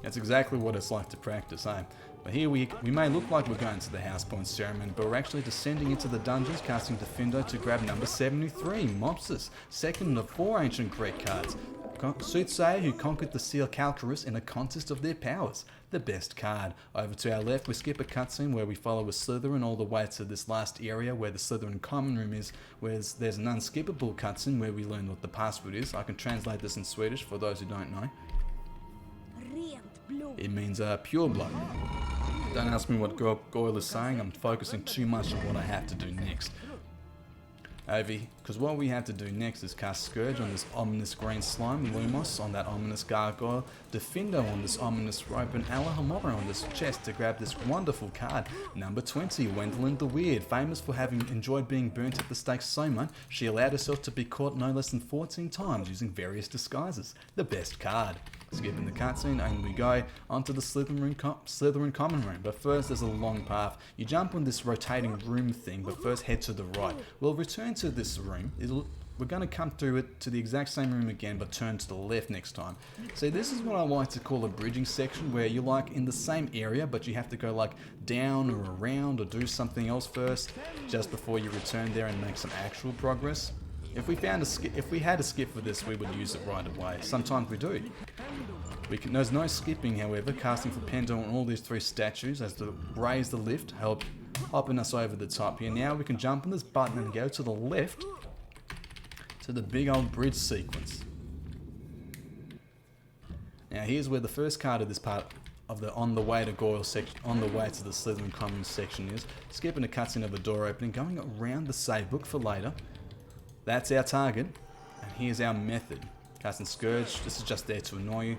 That's exactly what it's like to practice, eh? But here we may look like we're going to the Houseborn ceremony, but we're actually descending into the dungeons, casting Defendo to grab number 73, Mopsus, second of 4 ancient Greek cards. Soothsayer who conquered the Seal Calcarus in a contest of their powers. The best card. Over to our left, we skip a cutscene where we follow a Slytherin all the way to this last area where the Slytherin common room is, where there's an unskippable cutscene where we learn what the password is. I can translate this in Swedish for those who don't know. It means pure blood. Don't ask me what Goyle is saying, I'm focusing too much on what I have to do next. Because what we have to do next is cast Scourge on this ominous green slime, Lumos on that ominous gargoyle, Defendo on this ominous rope, and Allahamora on this chest to grab this wonderful card. Number 20, Wendelin the Weird, famous for having enjoyed being burnt at the stake so much, she allowed herself to be caught no less than 14 times using various disguises. The best card. Skipping the cutscene, and we go onto the Slytherin common room. But first, there's a long path. You jump on this rotating room thing, but first head to the right. We'll return to this room. We're going to come through it to the exact same room again, but turn to the left next time. See, this is what I like to call a bridging section, where you're like in the same area, but you have to go like down or around or do something else first, just before you return there and make some actual progress. If we had a skip for this, we would use it right away. Sometimes we do. There's no skipping, however. Casting for Pendo on all these 3 statues as to raise the lift, helping us over the top here. Now we can jump on this button and go to the left to the big old bridge sequence. Now here's where the first card of this part of the on the way to Goyle section, on the way to the Slytherin Commons section is. Skipping a cutscene of a door opening, going around the save book for later. That's our target, and here's our method. Casting Scourge, this is just there to annoy you.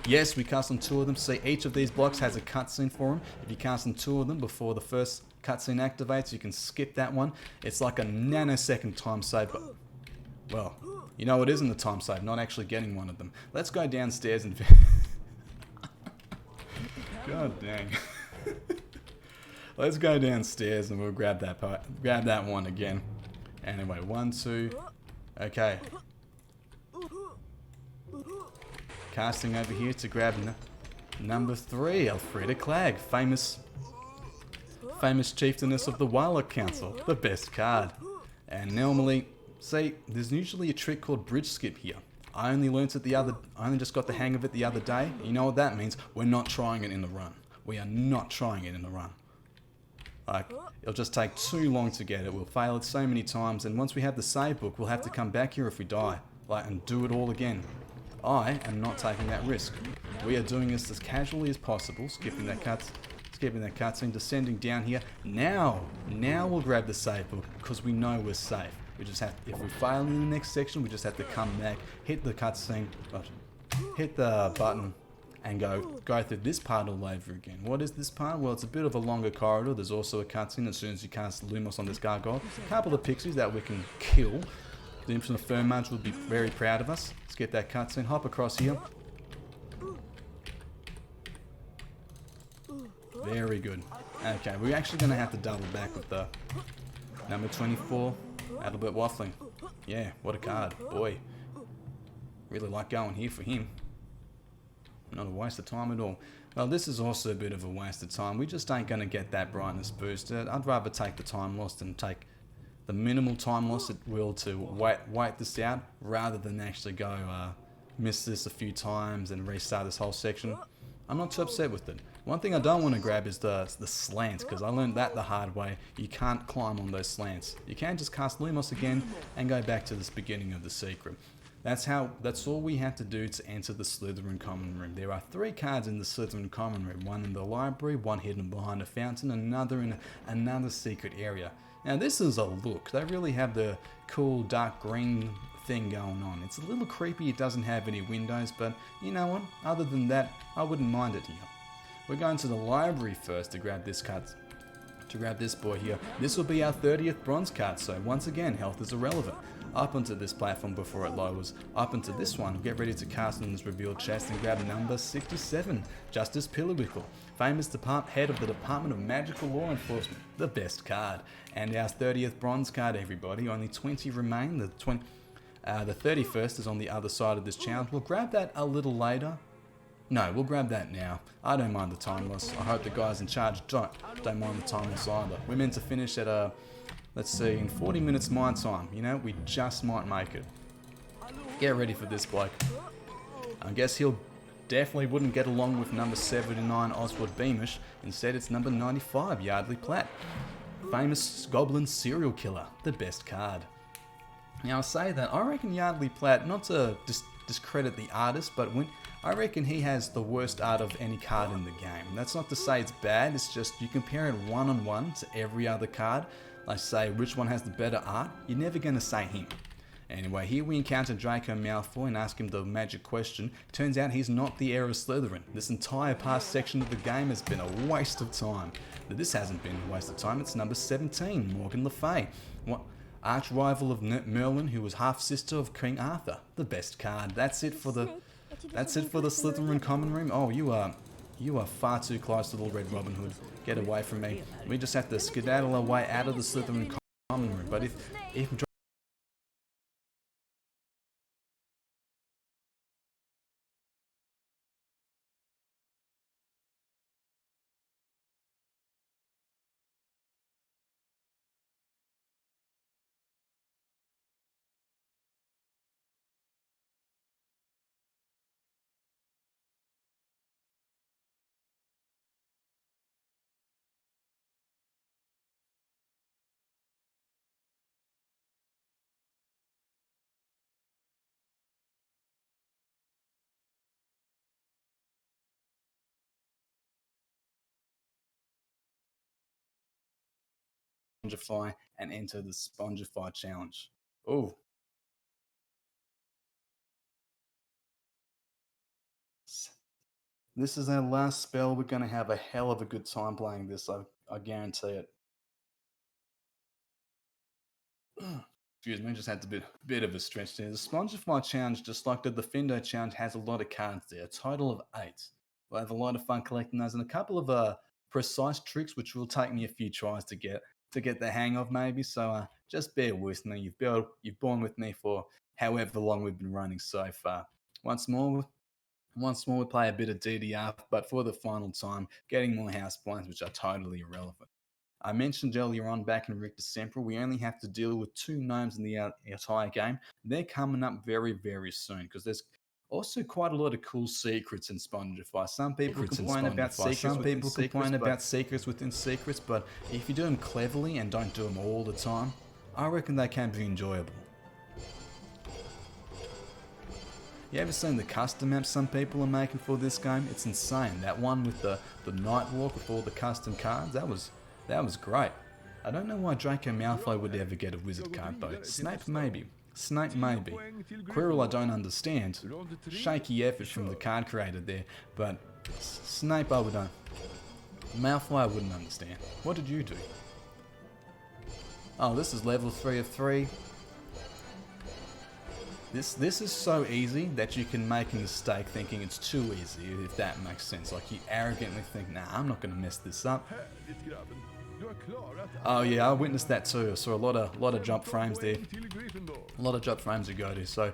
Yes, we cast on 2 of them. See, each of these blocks has a cutscene for them. If you cast on 2 of them before the first cutscene activates, you can skip that one. It's like a nanosecond time save, but, well, you know it isn't a time save, not actually getting one of them. Let's go downstairs and... God dang. Let's go downstairs and we'll grab that one again. Anyway, 1, 2, okay. Casting over here to grab number 3, Elfrida Clegg, famous chieftainess of the Warlock Council, the best card. And normally, see, there's usually a trick called bridge skip here. I only just got the hang of it the other day. You know what that means? We're not trying it in the run. We are not trying it in the run. Like, it'll just take too long to get it. We'll fail it so many times, and once we have the save book, we'll have to come back here if we die, and do it all again. I am not taking that risk. We are doing this as casually as possible, skipping that cutscene, descending down here. Now we'll grab the save book, because we know we're safe. We just have, if we fail in the next section, we just have to come back, hit the cutscene, hit the button, and go through this part all over again. What is this part? Well, it's a bit of a longer corridor. There's also a cutscene as soon as you cast Lumos on this gargoyle. A couple of pixies that we can kill. The Imps of Firmage will be very proud of us. Let's get that cutscene. Hop across here. Very good. Okay, we're actually going to have to double back with the number 24. Adalbert Waffling. Yeah, what a card. Boy. Really like going here for him. Not a waste of time at all. Well, this is also a bit of a waste of time. We just ain't going to get that brightness boosted. I'd rather take the time lost and take the minimal time loss it will to wait this out rather than actually go miss this a few times and restart this whole section. I'm not too upset with it. One thing I don't want to grab is the slants, because I learned that the hard way. You can't climb on those slants. You can just cast Lumos again and go back to this beginning of the secret. That's all we have to do to enter the Slytherin Common Room. There are 3 cards in the Slytherin Common Room. One in the library, one hidden behind a fountain, and another in another secret area. Now this is a look. They really have the cool dark green thing going on. It's a little creepy, it doesn't have any windows, but you know what? Other than that, I wouldn't mind it here. We're going to the library first to grab this card. To grab this boy here. This will be our 30th bronze card, so once again, health is irrelevant. Up onto this platform before it lowers. Up into this one. Get ready to cast on this revealed chest and grab number 67, Justice Pillarwickle, famous head of the Department of Magical Law Enforcement. The best card. And our 30th bronze card, everybody. Only 20 remain. The 31st is on the other side of this challenge. We'll grab that a little later. No, we'll grab that now. I don't mind the time loss. I hope the guys in charge don't mind the time loss either. We're meant to finish at let's see, in 40 minutes my time. You know, we just might make it. Get ready for this bloke. I guess he'll definitely wouldn't get along with number 79 Oswald Beamish. Instead, it's number 95 Yardley Platt, famous goblin serial killer. The best card. Now I say that, I reckon Yardley Platt, not to discredit the artist, but I reckon he has the worst art of any card in the game. That's not to say it's bad, it's just you compare it one-on-one to every other card, like say which one has the better art, you're never going to say him. Anyway, here we encounter Draco Malfoy and ask him the magic question. Turns out he's not the heir of Slytherin. This entire past section of the game has been a waste of time. But this hasn't been a waste of time, it's number 17, Morgan Le Fay. Arch rival of Merlin, who was half sister of King Arthur. The best card. That's it for the Slytherin Common Room. Oh, you are far too close to Little Red Robin Hood. Get away from me. We just have to skedaddle our way out of the Slytherin Common Room. But if Spongify and enter the Spongify challenge. Oh. This is our last spell. We're going to have a hell of a good time playing this, I guarantee it. Excuse me, just had a bit of a stretch there. The Spongify challenge, just like the Defendo challenge, has a lot of cards there, a total of 8. We'll have a lot of fun collecting those and a couple of precise tricks which will take me a few tries to get the hang of maybe, so just bear with me. You've borne with me for however long we've been running so far. Once more we play a bit of DDR, but for the final time, getting more house points which are totally irrelevant. I mentioned earlier on back in Richter Sempra, we only have to deal with 2 gnomes in the entire game. They're coming up very, very soon because there's also quite a lot of cool secrets in Spongify. Some people complain about secrets within secrets, but if you do them cleverly and don't do them all the time, I reckon they can be enjoyable. You ever seen the custom maps some people are making for this game? It's insane. That one with the Night Walk with all the custom cards, that was great. I don't know why Draco Malfoy would ever get a wizard card though. Snape maybe. Quirrell I don't understand. Shaky effort from the card creator there, but Snape I would know. Malfoy I wouldn't understand. What did you do? Oh, this is level 3 of 3. This is so easy that you can make a mistake thinking it's too easy, if that makes sense. Like you arrogantly think, nah, I'm not going to mess this up. Oh yeah, I witnessed that too. I saw a lot of jump frames there. A lot of jump frames to go to, so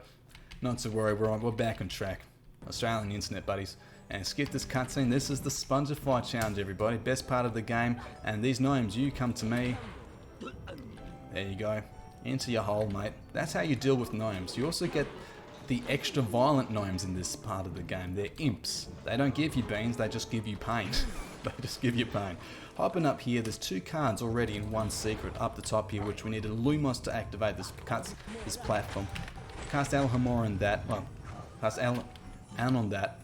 not to worry, we're back on track. Australian internet buddies. And skip this cutscene. This is the Spongify challenge, everybody. Best part of the game. And these gnomes, you come to me. There you go. Into your hole, mate. That's how you deal with gnomes. You also get the extra violent gnomes in this part of the game. They're imps. They don't give you beans, they just give you pain. They just give you pain. Hopping up here, there's 2 cards already in one secret up the top here, which we need a Lumos to activate this platform. Cast Alhamor on that. Well, cast An on that.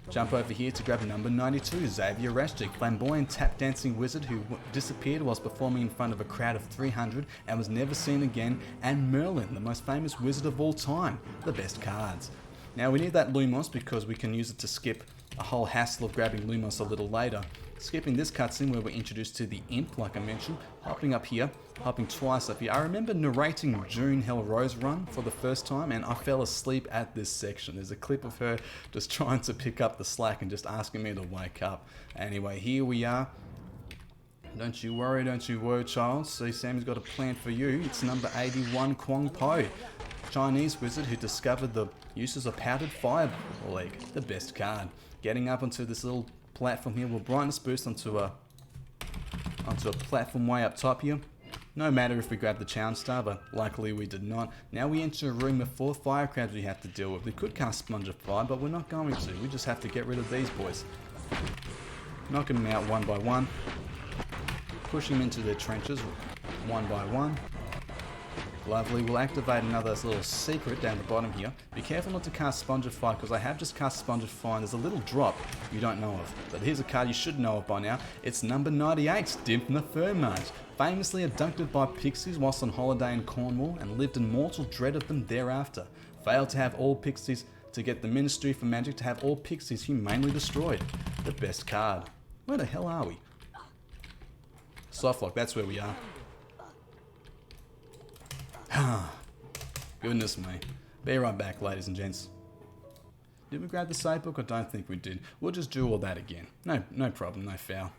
Jump over here to grab number 92, Xavier Rashtik, flamboyant tap dancing wizard who disappeared whilst performing in front of a crowd of 300 and was never seen again, and Merlin, the most famous wizard of all time, the best cards. Now we need that Lumos because we can use it to skip a whole hassle of grabbing Lumos a little later. Skipping this cutscene where we're introduced to the imp, like I mentioned, hopping up here, hopping twice up here. I remember narrating June Hell Rose run for the first time and I fell asleep at this section. There's a clip of her just trying to pick up the slack and just asking me to wake up. Anyway, here we are. Don't you worry, child. See, Sammy's got a plan for you. It's number 81, Kwong Po, Chinese wizard who discovered the uses of powdered fireball egg, the best card. Getting up onto this little platform here will brightness boost onto a platform way up top here. No matter if we grab the challenge star, but luckily we did not. Now we enter a room with 4 fire crabs we have to deal with. We could cast Sponge of Fire, but we're not going to. We just have to get rid of these boys. Knocking them out one by one. Pushing them into their trenches one by one. Lovely, we'll activate another little secret down the bottom here. Be careful not to cast Sponge of Fire, because I have just cast Sponge of Fire and there's a little drop you don't know of. But here's a card you should know of by now. It's number 98, Dimp the Fur Mage. Famously abducted by pixies whilst on holiday in Cornwall and lived in mortal dread of them thereafter. Failed to have all pixies, to get the Ministry for Magic to have all pixies humanely destroyed. The best card. Where the hell are we? Softlock, that's where we are. Goodness me. Be right back, ladies and gents. Did we grab the save book? I don't think we did. We'll just do all that again. No problem, no foul.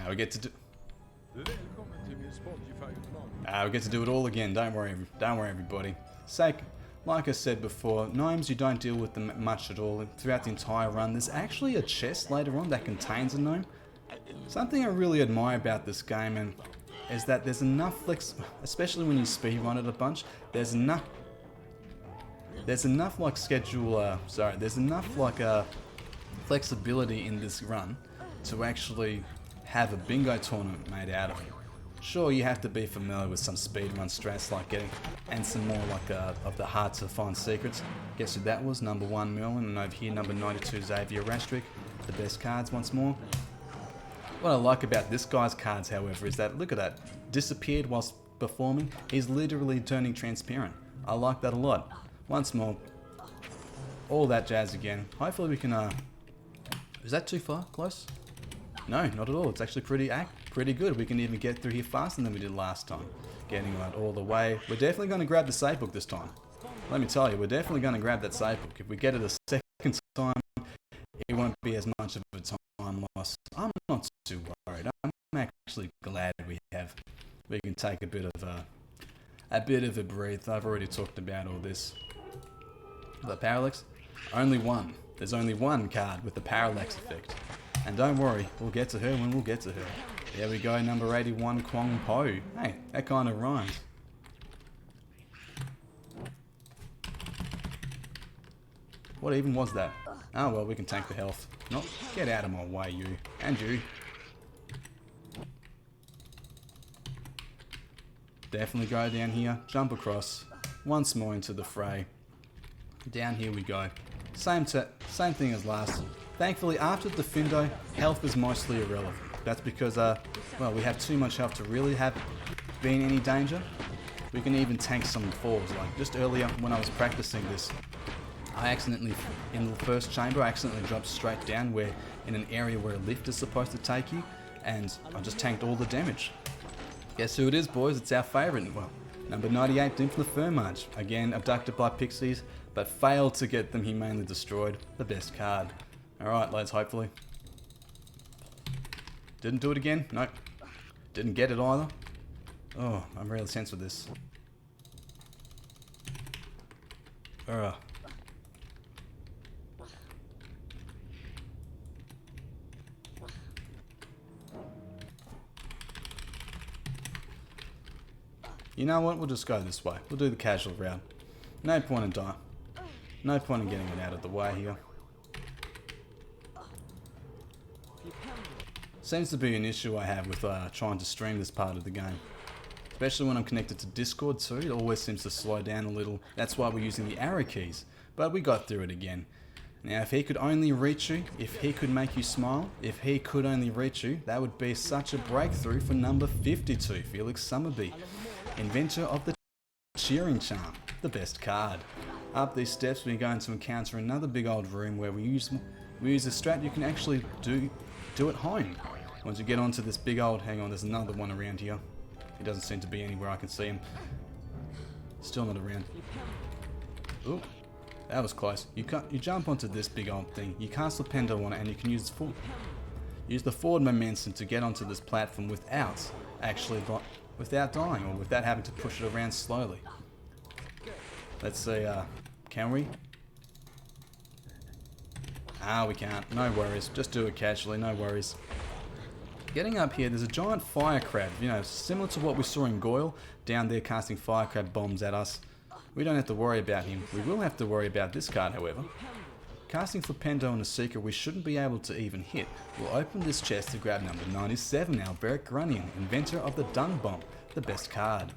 We get to do. We get to do it all again. Don't worry, everybody. Like I said before, gnomes, you don't deal with them much at all throughout the entire run. There's actually a chest later on that contains a gnome. Something I really admire about this game and is that there's enough especially when you speedrun it a bunch. There's enough like flexibility in this run to actually have a bingo tournament made out of it. Sure, you have to be familiar with some speedrun strats like getting, and some more like of the hard to find secrets. Guess who that was? Number 1 Merlin, and over here number 92 Xavier Rashtik. The best cards once more. What I like about this guy's cards, however, is that, look at that, disappeared whilst performing. He's literally turning transparent. I like that a lot. Once more, all that jazz again. Hopefully we can, is that too far? Close? No, not at all. It's actually pretty good. We can even get through here faster than we did last time. Getting right all the way. We're definitely going to grab the save book this time. Let me tell you, we're definitely going to grab that save book. If we get it a second time, it won't be as much of a time loss. I'm not too worried. I'm actually glad we can take a bit of a breath. I've already talked about all this. The parallax? Only one. There's only one card with the parallax effect. And don't worry, we'll get to her when we'll get to her. There we go, number 81, Kwong Po. Hey, that kind of rhymes. What even was that? Oh well, we can tank the health. No, get out of my way, you. And you. Definitely go down here, jump across. Once more into the fray. Down here we go. Same thing as last. Thankfully, after the Findo, health is mostly irrelevant. That's because, well, we have too much health to really have been any danger. We can even tank some falls. Like just earlier when I was practicing this, I accidentally, in the first chamber, I accidentally dropped straight down in an area where a lift is supposed to take you, and I just tanked all the damage. Guess who it is, boys? It's our favourite. Well, number 98, Dimp the Fur Mage. Again, abducted by pixies, but failed to get them humanely destroyed. The best card. Alright, lads, hopefully. Didn't do it again? Nope. Didn't get it either. Oh, I'm really tense with this. Ugh. You know what? We'll just go this way. We'll do the casual route. No point in dying. No point in getting it out of the way here. Seems to be an issue I have with trying to stream this part of the game. Especially when I'm connected to Discord too. It always seems to slow down a little. That's why we're using the arrow keys. But we got through it again. Now if he could only reach you, if he could make you smile, if he could only reach you, that would be such a breakthrough for number 52, Felix Summerby. Inventor of the cheering charm, the best card. Up these steps we're going to encounter another big old room where we use a strat you can actually do at home. Once you get onto this big old, hang on, there's another one around here. He doesn't seem to be anywhere I can see him. Still not around. Ooh, that was close. You jump onto this big old thing, you cast a Pendo on it and you can use the forward momentum to get onto this platform without dying or without having to push it around slowly. Let's see, can we? We can't. No worries. Just do it casually, no worries. Getting up here, there's a giant fire crab, you know, similar to what we saw in Goyle, down there casting fire crab bombs at us. We don't have to worry about him. We will have to worry about this card, however. Casting for Pendo and a Seeker we shouldn't be able to even hit. We'll open this chest to grab number 97, Alberic Grunion, inventor of the Dung Bomb, the best card.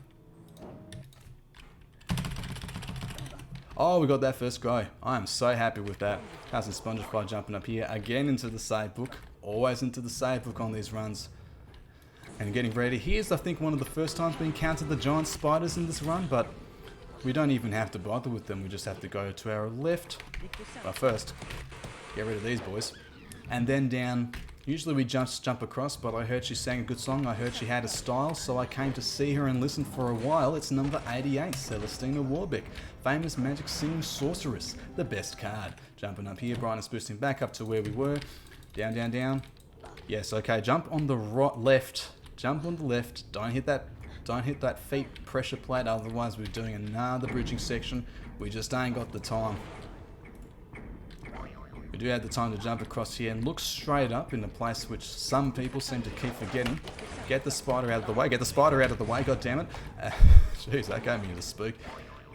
Oh, we got that first go. I am so happy with that. Casting Spongify jumping up here, again into the save book. Always into the save book on these runs. And getting ready. Here's, I think, one of the first times we encountered the giant spiders in this run, but we don't even have to bother with them. We just have to go to our left. But first, get rid of these boys. And then down. Usually we just jump across, but I heard she sang a good song. I heard she had a style, so I came to see her and listen for a while. It's number 88, Celestina Warbeck. Famous magic singing sorceress. The best card. Jumping up here, brightness boosting back up to where we were. Down, down, down. Yes, okay, jump on the left. Jump on the left. Don't hit that feet pressure plate, otherwise we're doing another bridging section. We just ain't got the time. We do have the time to jump across here and look straight up in a place which some people seem to keep forgetting. Get the spider out of the way. Get the spider out of the way, goddammit. Jeez, that gave me the spook.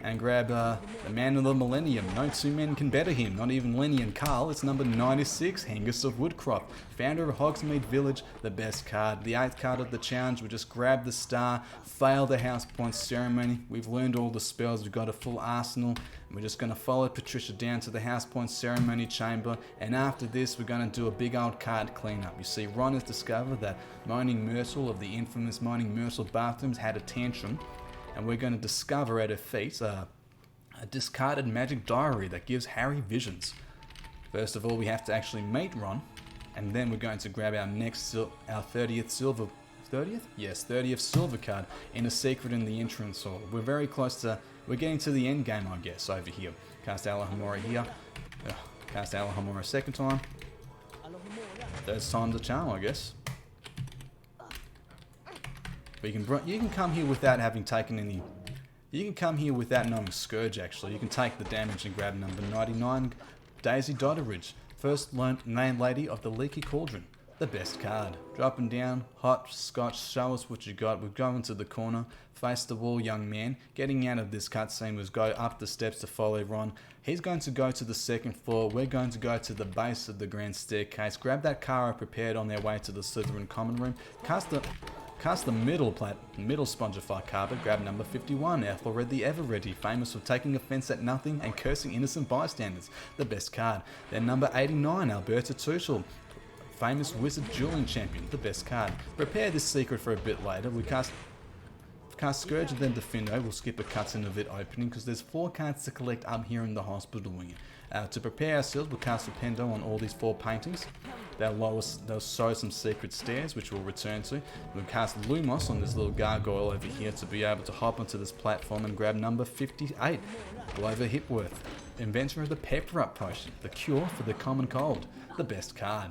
And grab the man of the millennium. No two men can better him, not even Lenny and Carl. It's number 96, Hengist of Woodcroft. Founder of Hogsmeade Village, the best card. The 8th card of the challenge, we just grab the star, fail the house point ceremony. We've learned all the spells, we've got a full arsenal. We're just going to follow Patricia down to the house point ceremony chamber. And after this, we're going to do a big old card cleanup. You see, Ron has discovered that Moaning Myrtle of the infamous Moaning Myrtle bathrooms had a tantrum. And we're going to discover at her feet a discarded magic diary that gives Harry visions. First of all, we have to actually meet Ron, and then we're going to grab our next, our 30th silver, 30th? Yes, 30th silver card in a secret in the entrance hall. We're very close to, we're getting to the end game, I guess, over here. Cast Alahamora here. Cast Alahamora a second time. Third time the charm, I guess. But you can come here without having taken any. You can come here without knowing Scourge. Actually, you can take the damage and grab number 99, Daisy Dodderidge, first name lady of the Leaky Cauldron, the best card. Dropping down, hot scotch. Show us what you got. We're going to the corner, face the wall, young man. Getting out of this cutscene was go up the steps to follow Ron. He's going to go to the second floor. We're going to go to the base of the grand staircase. Grab that car I prepared on their way to the Slytherin common room. Cast the middle Spongify carpet, grab number 51, Ethelred the Ever-Ready, famous for taking offence at nothing and cursing innocent bystanders, the best card. Then number 89, Alberta Tuchel, famous wizard dueling champion, the best card. Prepare this secret for a bit later. We cast Scourge and then Defendo. We'll skip a cutscene of it opening because there's 4 cards to collect up here in the hospital wing. To prepare ourselves, we'll cast a Pendo on all these 4 paintings. They'll show some secret stairs, which we'll return to. We'll cast Lumos on this little gargoyle over here to be able to hop onto this platform and grab number 58, Glover Hipworth, inventor of the Pepper Up Potion, the cure for the common cold, the best card.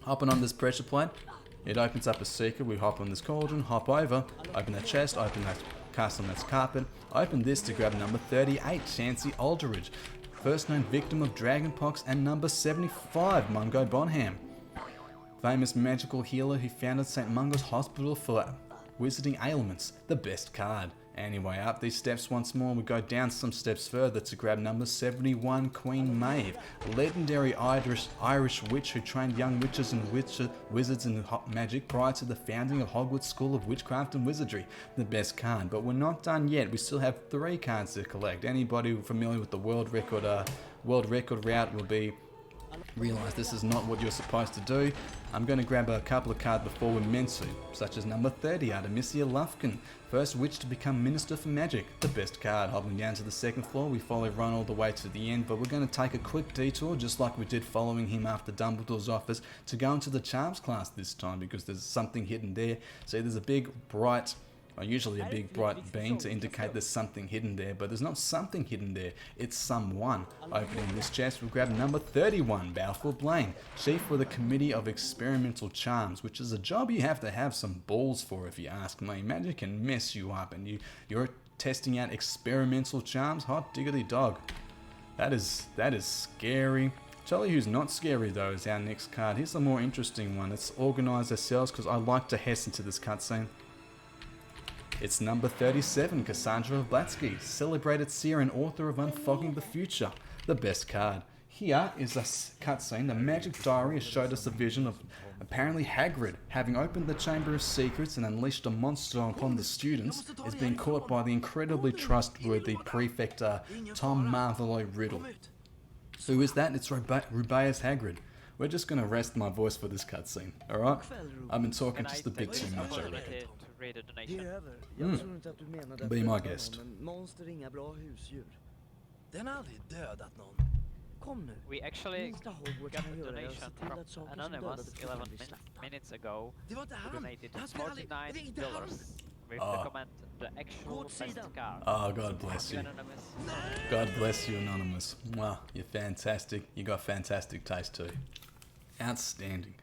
Hopping on this pressure plate, it opens up a secret. We hop on this cauldron, hop over, open that chest, open that Castellanet's carpet. Open this to grab number 38, Chansey Aldridge, first known victim of dragonpox, and number 75, Mungo Bonham, famous magical healer who founded St. Mungo's Hospital for Wizarding Ailments, the best card. Anyway, up these steps once more, we go down some steps further to grab number 71, Queen Maeve, legendary Irish witch who trained young witches and wizards in magic prior to the founding of Hogwarts School of Witchcraft and Wizardry, the best card. But we're not done yet, we still have 3 cards to collect. Anybody familiar with the world record route will realize this is not what you're supposed to do. I'm going to grab a couple of cards before we're meant to, such as number 30, Artemisia Lufkin, first witch to become Minister for Magic, the best card. Hobbling down to the second floor, we follow Ron all the way to the end, but we're going to take a quick detour, just like we did following him after Dumbledore's office, to go into the Charms class this time, because there's something hidden there. See, there's a big, bright, usually a big bright beam to indicate there's something hidden there, but there's not something hidden there, it's someone. Opening this chest, we'll grab number 31, Balfour Blaine, Chief for the Committee of Experimental Charms, which is a job you have to have some balls for, if you ask me. Magic can mess you up, and you're testing out experimental charms. Hot diggity dog. That is scary. Tell you who's not scary though is our next card. Here's a more interesting one. Let's organise ourselves, because I like to hiss into this cutscene. It's number 37, Cassandra of Blatsky, celebrated seer and author of Unfogging the Future, the best card. Here is a cutscene. The Magic Diary has showed us a vision of apparently Hagrid, having opened the Chamber of Secrets and unleashed a monster upon the students, is being caught by the incredibly trustworthy prefect Tom Marvolo Riddle. Who is that? It's Rubeus Hagrid. We're just going to rest my voice for this cutscene, alright? I've been talking just a bit too much, I reckon. Be my guest. We actually got a donation from Anonymous 11 minutes ago, who donated $49 with the comment, the actual best card. Oh, God bless you. God bless you, Anonymous. Wow, you're fantastic. You got fantastic taste too. Outstanding.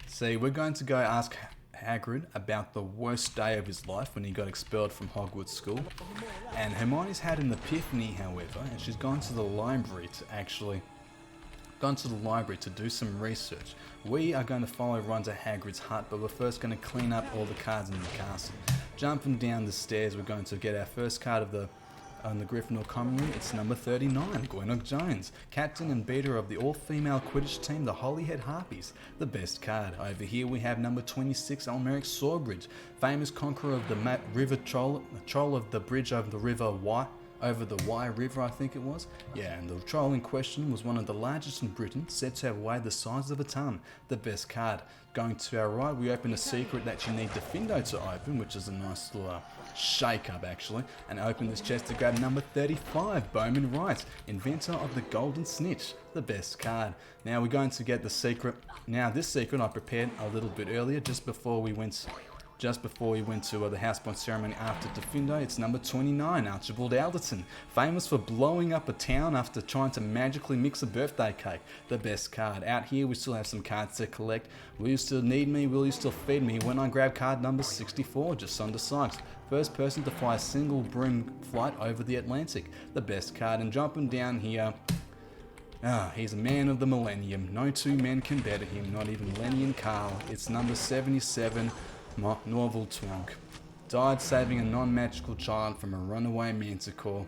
See, we're going to go ask Hagrid about the worst day of his life when he got expelled from Hogwarts School. And Hermione's had an epiphany, however, and she's gone to the library to do some research. We are going to follow Ron to Hagrid's hut, but we're first going to clean up all the cards in the castle. Jumping down the stairs, we're going to get our first card of the Gryffindor common room. It's number 39, Gwennock Jones, captain and beater of the all-female Quidditch team, the Holyhead Harpies, the best card. Over here we have number 26, Elmeric Sawbridge, famous conqueror of the river troll of the bridge over the river over the Wye River, I think it was. Yeah, and the troll in question was one of the largest in Britain, said to have weighed the size of a ton, the best card. Going to our right, we open a secret that you need Diffindo to open, which is a nice little shake-up actually, and open this chest to grab number 35, Bowman Wright, inventor of the Golden Snitch, the best card. Now we're going to get the secret. Now this secret I prepared a little bit earlier, just before we went to the Houseborn ceremony after Diffindo. It's number 29, Archibald Alderton, famous for blowing up a town after trying to magically mix a birthday cake, the best card. Out here we still have some cards to collect. Will you still need me? Will you still feed me? When I grab card number 64, Jacinda Sykes, first person to fly a single broom flight over the Atlantic, the best card. And jumping down here, he's a man of the millennium. No two men can better him, not even Lenny and Carl. It's number 77, Norval Twonk, died saving a non-magical child from a runaway manticore.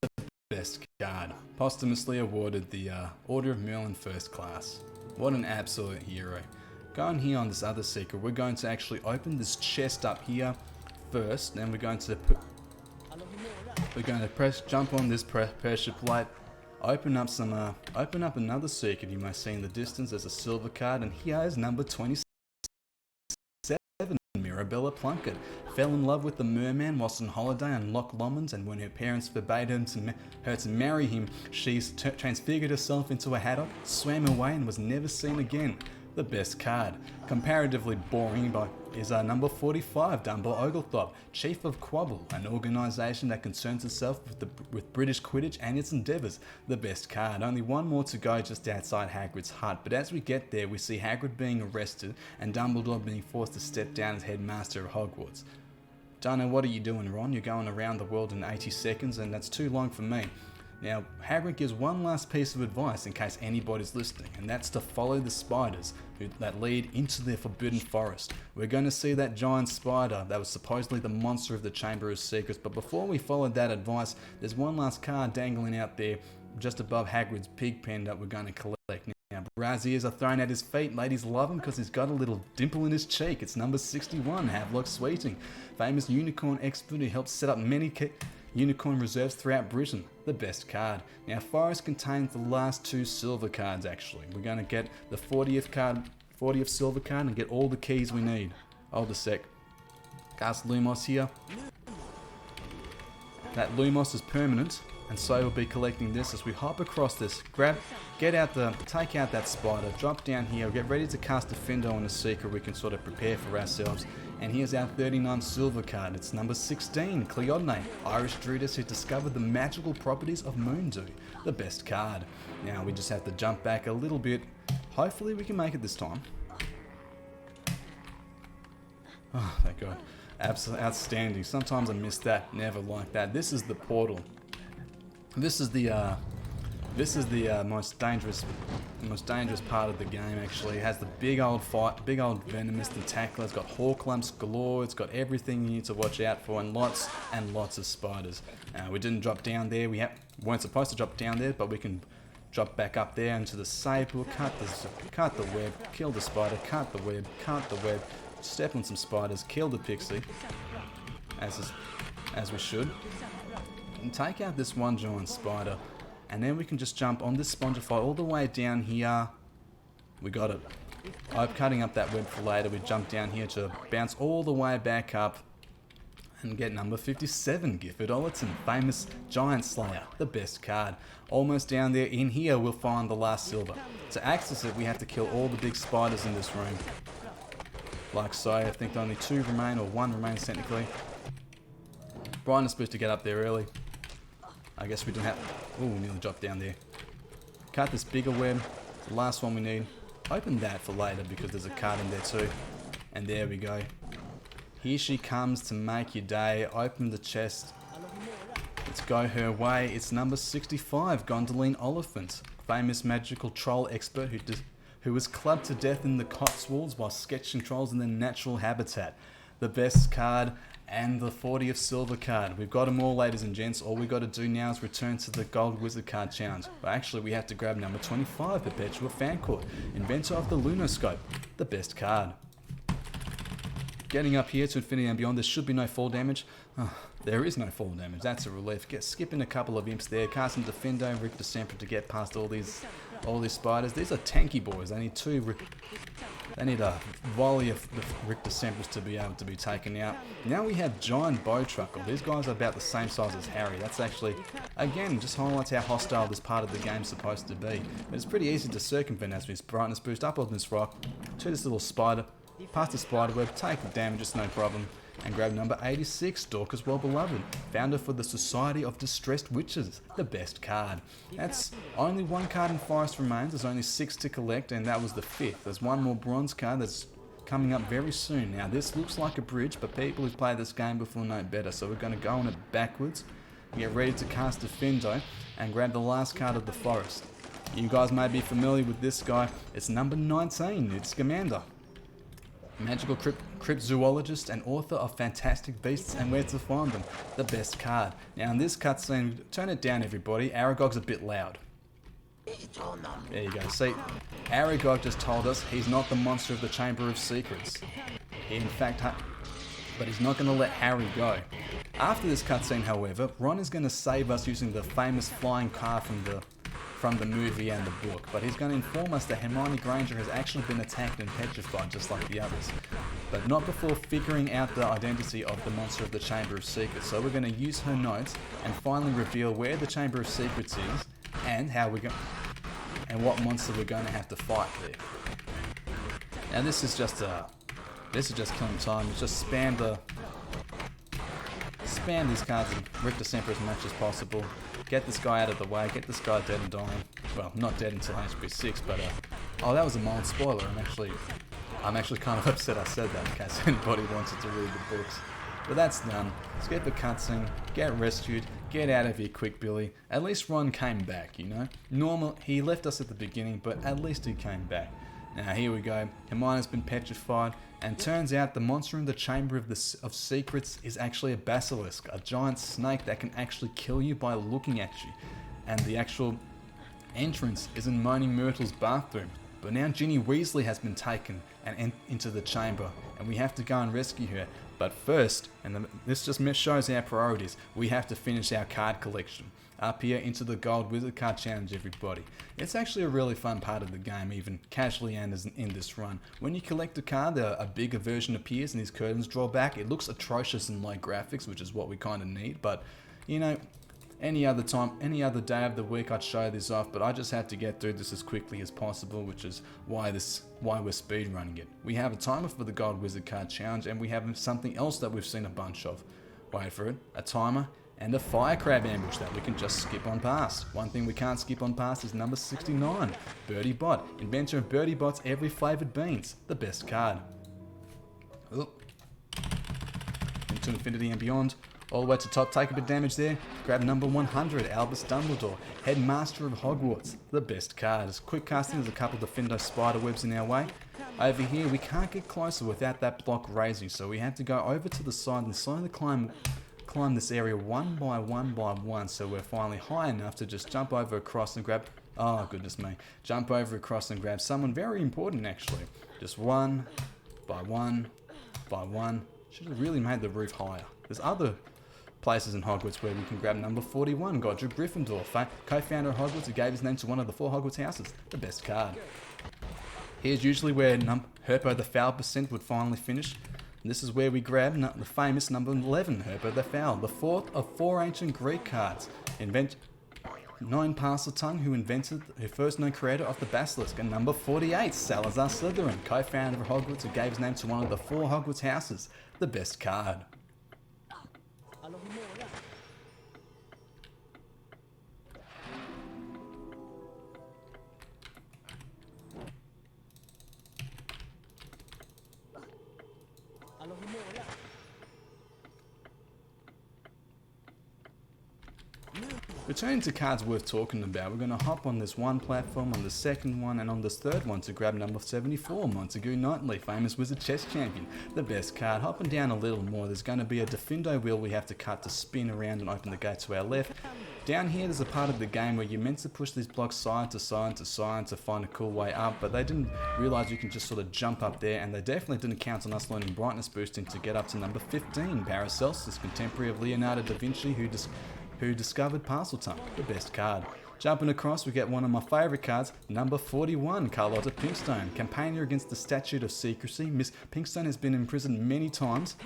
The best card, posthumously awarded the Order of Merlin First Class. What an absolute hero. Going here on this other secret, we're going to actually open this chest up here first, then we're going to jump on this pressure plate. Open up another secret you might see in the distance. There's a silver card, and here is number 27, Mirabella Plunkett. Fell in love with the merman whilst on holiday on Loch Lomond, and when her parents forbade her to marry him, she transfigured herself into a haddock, swam away, and was never seen again. the best card. Comparatively boring, but is our number 45, done by Oglethorpe, Chief of Quabble, an organisation that concerns itself with British Quidditch and its endeavours. The best card. Only one more to go just outside Hagrid's hut, but as we get there we see Hagrid being arrested and Dumbledore being forced to step down as headmaster of Hogwarts. Don't know what are you doing, Ron? You're going around the world in 80 seconds and that's too long for me. Now, Hagrid gives one last piece of advice in case anybody's listening, and that's to follow the spiders that lead into the Forbidden Forest. We're going to see that giant spider that was supposedly the monster of the Chamber of Secrets, but before we follow that advice, there's one last card dangling out there just above Hagrid's pig pen that we're going to collect. Now, Braziers are thrown at his feet. Ladies love him because he's got a little dimple in his cheek. It's number 61, Havelock Sweeting, famous unicorn expert who helps set up many unicorn reserves throughout Britain. The best card. Now, Forest contains the last 2 silver cards actually. We're going to get the 40th silver card and get all the keys we need. Hold a sec. Cast Lumos here. That Lumos is permanent, and so we'll be collecting this as we hop across this. Take out that spider, drop down here, get ready to cast Defendo on a Seeker we can sort of prepare for ourselves. And here's our 39 silver card. It's number 16, Cleodne, Irish Druidess who discovered the magical properties of Moondew. The best card. Now we just have to jump back a little bit. Hopefully we can make it this time. Oh, thank God. Absolutely outstanding. Sometimes I miss that, never like that. This is the portal. This is the most dangerous part of the game. Actually, it has the big old venomous tentacular. It's got Horklumps galore. It's got everything you need to watch out for, and lots of spiders. We didn't drop down there. We weren't supposed to drop down there, but we can drop back up there into the safe. We'll cut the web, kill the spider, cut the web, step on some spiders, kill the pixie, as we should, and take out this one giant spider. And then we can just jump on this Spongify all the way down here. We got it. I'm cutting up that web for later. We jump down here to bounce all the way back up and get number 57, Gifford Ollerton, famous Giant Slayer, the best card. Almost down there. In here we'll find the last silver. To access it we have to kill all the big spiders in this room. Like so. I think only 2 remain, or 1 remains technically. Brian is supposed to get up there early. I guess we don't have... Ooh, we nearly dropped down there. Cut this bigger web. The last one we need. Open that for later because there's a card in there too. And there we go. Here she comes to make your day. Open the chest. Let's go her way. It's number 65, Gondoline Oliphant. Famous magical troll expert who was clubbed to death in the Cotswolds while sketching trolls in their natural habitat. The best card and the 40th silver card. We've got them all, ladies and gents. All we've got to do now is return to the Gold Wizard card challenge. But actually we have to grab number 25, Perpetua Fancourt, inventor of the Lunoscope. The best card. Getting up here to infinity and beyond, there should be no fall damage. Oh, there is no fall damage, that's a relief. Skipping a couple of imps there, casting Defendo, Rick December to get past all these spiders. These are tanky boys. They need a volley of Rick Decembers to be able to be taken out. Now we have Giant Bowtruckle. These guys are about the same size as Harry. That's actually, again, just highlights how hostile this part of the game is supposed to be. But it's pretty easy to circumvent as we brightness boost up on this rock to this little spider, past the spider web, take the damage, it's no problem. And grab number 86, Dorcas Wellbeloved, founder for the Society of Distressed Witches, the best card. That's only 1 card in Forest remains, there's only 6 to collect, and that was the 5th. There's 1 more bronze card that's coming up very soon. Now this looks like a bridge, but people who've played this game before know better, so we're going to go on it backwards, get ready to cast Defendo, and grab the last card of the Forest. You guys may be familiar with this guy, it's number 19, Newt Scamander. Magical cryptozoologist and author of Fantastic Beasts and Where to Find Them, the best card. Now in this cutscene, turn it down everybody, Aragog's a bit loud. There you go, see, Aragog just told us he's not the monster of the Chamber of Secrets. He in fact, but he's not going to let Harry go. After this cutscene however, Ron is going to save us using the famous flying car from the movie and the book, but he's going to inform us that Hermione Granger has actually been attacked and petrified just like the others, but not before figuring out the identity of the monster of the Chamber of Secrets. So we're going to use her notes and finally reveal where the Chamber of Secrets is and how and what monster we're going to have to fight there. Now this is just killing time. Just spam these cards and rip the Semper as much as possible. Get this guy out of the way. Get this guy dead and dying. Well, not dead until HP6, but oh, that was a mild spoiler. I'm actually kind of upset I said that in case anybody wanted to read the books. But that's done. Let's get the cutscene, get rescued, get out of here quick, Billy. At least Ron came back, you know? He left us at the beginning, but at least he came back. Now here we go. Hermione's been petrified, and turns out the monster in the Chamber of Secrets is actually a basilisk, a giant snake that can actually kill you by looking at you. And the actual entrance is in Moaning Myrtle's bathroom. But now Ginny Weasley has been taken and into the chamber, and we have to go and rescue her. But first, and this just shows our priorities, we have to finish our card collection. Up here into the Gold Wizard Card Challenge, everybody. It's actually a really fun part of the game, even casually and in this run. When you collect a card, a bigger version appears and these curtains draw back. It looks atrocious in low graphics, which is what we kind of need, but you know, any other time, any other day of the week I'd show this off, but I just had to get through this as quickly as possible, which is why we're speed running it. We have a timer for the Gold Wizard Card Challenge, and we have something else that we've seen a bunch of. Wait for it, a timer and a fire crab ambush that we can just skip on past. One thing we can't skip on past is number 69, Birdie Bot, inventor of Birdie Bot's Every Flavoured Beans, the best card. Oop. Into infinity and beyond. All the way to top, take a bit of damage there. Grab number 100, Albus Dumbledore, Headmaster of Hogwarts, the best card. As quick casting, there's a couple of Defendo spiderwebs in our way. Over here, we can't get closer without that block raising, so we have to go over to the side and slowly climb this area one by one, so we're finally high enough to just jump over across and grab, oh goodness me, jump over across and grab someone very important actually. Just one by one. Should have really made the roof higher. There's other places in Hogwarts where we can grab number 41, Godric Gryffindor, co-founder of Hogwarts who gave his name to one of the 4 Hogwarts houses, the best card. Here's usually where Herpo the Foul Percent would finally finish. And this is where we grab the famous number 11, Herpo the Foul, the 4th of 4 ancient Greek cards. 9 Parseltongue, who first known creator of the Basilisk, and number 48, Salazar Slytherin, co-founder of Hogwarts who gave his name to one of the 4 Hogwarts houses, the best card. Returning to cards worth talking about, we're going to hop on this one platform, on the second one, and on this third one to grab number 74, Montague Knightley, famous wizard chess champion, the best card. Hopping down a little more, there's going to be a Defendo wheel we have to cut to spin around and open the gate to our left. Down here there's a part of the game where you're meant to push these blocks side to side to side to find a cool way up, but they didn't realise you can just sort of jump up there, and they definitely didn't count on us learning brightness boosting to get up to number 15, Paracelsus, contemporary of Leonardo da Vinci, who discovered Parseltongue, the best card. Jumping across, we get one of my favourite cards, number 41, Carlotta Pinkstone, campaigner against the Statute of Secrecy. Miss Pinkstone has been imprisoned many times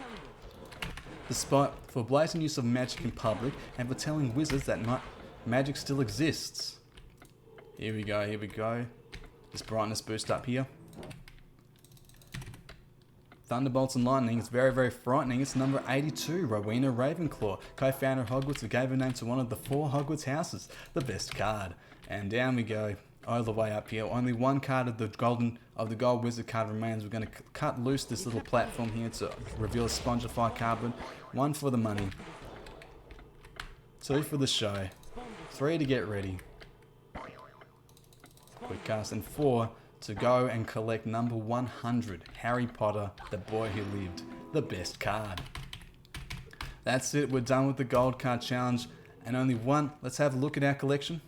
for blatant use of magic in public and for telling wizards that magic still exists. Here we go. This brightness boost up here. Thunderbolts and lightning is very, very frightening. It's number 82, Rowena Ravenclaw, co-founder of Hogwarts who gave her name to one of the 4 Hogwarts houses, the best card. And down we go, all the way up here. Only one card of the Gold Wizard card remains. We're going to cut loose this little platform here to reveal a Spongify card. 1 for the money, 2 for the show, 3 to get ready, quick cast, and 4 to go and collect number 100, Harry Potter, the Boy Who Lived, the best card. That's it, we're done with the Gold Card Challenge, and only one. Let's have a look at our collection.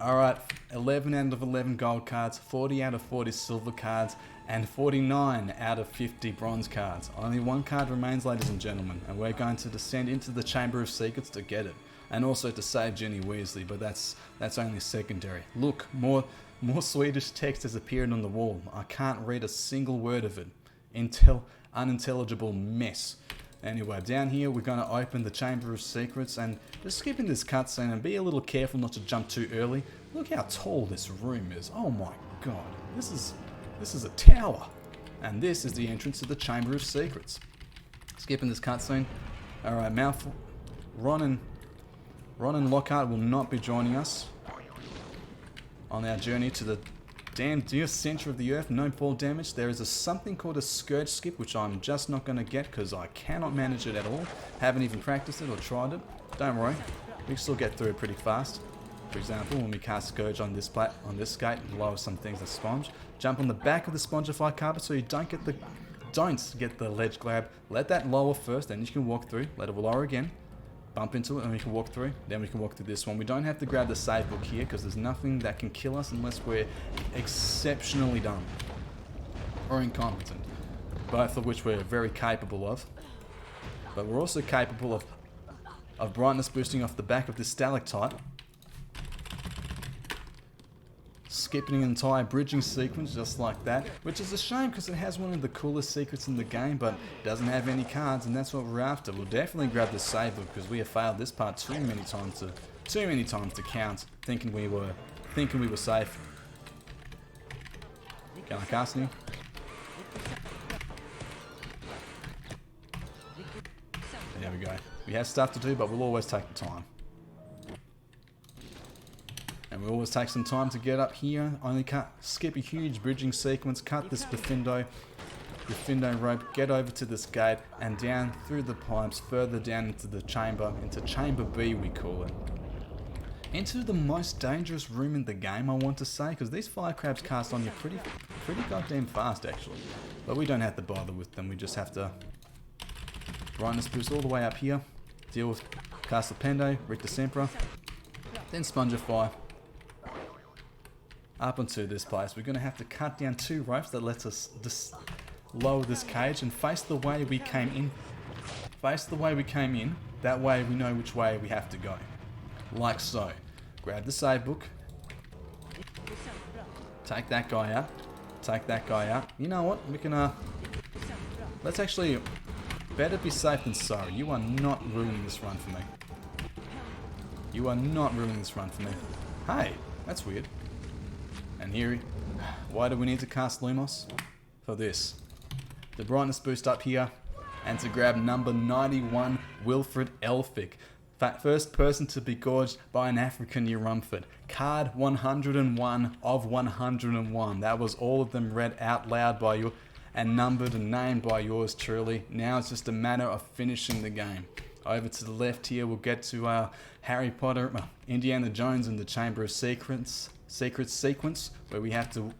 Alright, 11 out of 11 gold cards, 40 out of 40 silver cards, and 49 out of 50 bronze cards. Only one card remains, ladies and gentlemen, and we're going to descend into the Chamber of Secrets to get it. And also to save Ginny Weasley, but that's only secondary. Look, more Swedish text has appeared on the wall. I can't read a single word of it. Unintelligible mess. Anyway, down here we're going to open the Chamber of Secrets, and just skipping this cutscene and be a little careful not to jump too early. Look how tall this room is. Oh my god. This This is a tower. And this is the entrance to the Chamber of Secrets. Skipping this cutscene. Alright, mouthful. Ron and Lockhart will not be joining us on our journey to the damn dear center of the earth. No fall damage. There is something called a Scourge skip, which I'm just not going to get because I cannot manage it at all. Haven't even practiced it or tried it. Don't worry, we can still get through it pretty fast. For example, when we cast Scourge on this gate, lower some things like sponge. Jump on the back of the spongified carpet so you don't get the ledge grab. Let that lower first, then you can walk through. Let it lower again. Bump into it and we can walk through. Then we can walk through this one. We don't have to grab the save book here because there's nothing that can kill us unless we're exceptionally dumb or incompetent. Both of which we're very capable of. But we're also capable of brightness boosting off the back of this stalactite. Skipping an entire bridging sequence just like that, which is a shame because it has one of the coolest secrets in the game, but doesn't have any cards, and that's what we're after. We'll definitely grab the save book because we have failed this part too many times to count, thinking we were safe. Can I cast any? There we go. We have stuff to do, but we'll always take the time. And we always take some time to get up here, only skip a huge bridging sequence, cut this Bufindo rope, get over to this gate, and down through the pipes, further down into the chamber, into Chamber B we call it. Into the most dangerous room in the game, I want to say, because these fire crabs cast on you pretty goddamn fast actually. But we don't have to bother with them, we just have to brightness boost all the way up here, deal with Castle Pendo, Rictus Sempra, then Spongify. Up onto this place, we're going to have to cut down 2 ropes that lets us lower this cage and face the way we came in. Face the way we came in, that way we know which way we have to go. Like so. Grab the save book. Take that guy out. Take that guy out. You know what? We can, let's actually, better be safe than sorry. You are not ruining this run for me. You are not ruining this run for me. Hey, that's weird. And here, why do we need to cast Lumos? For this. The brightness boost up here, and to grab number 91, Wilfred Elphick. First person to be gorged by an African Urumphid. Card 101 of 101. That was all of them read out loud by you, and numbered and named by yours truly. Now it's just a matter of finishing the game. Over to the left here, we'll get to Harry Potter, Indiana Jones and the Chamber of Secrets sequence, where we have to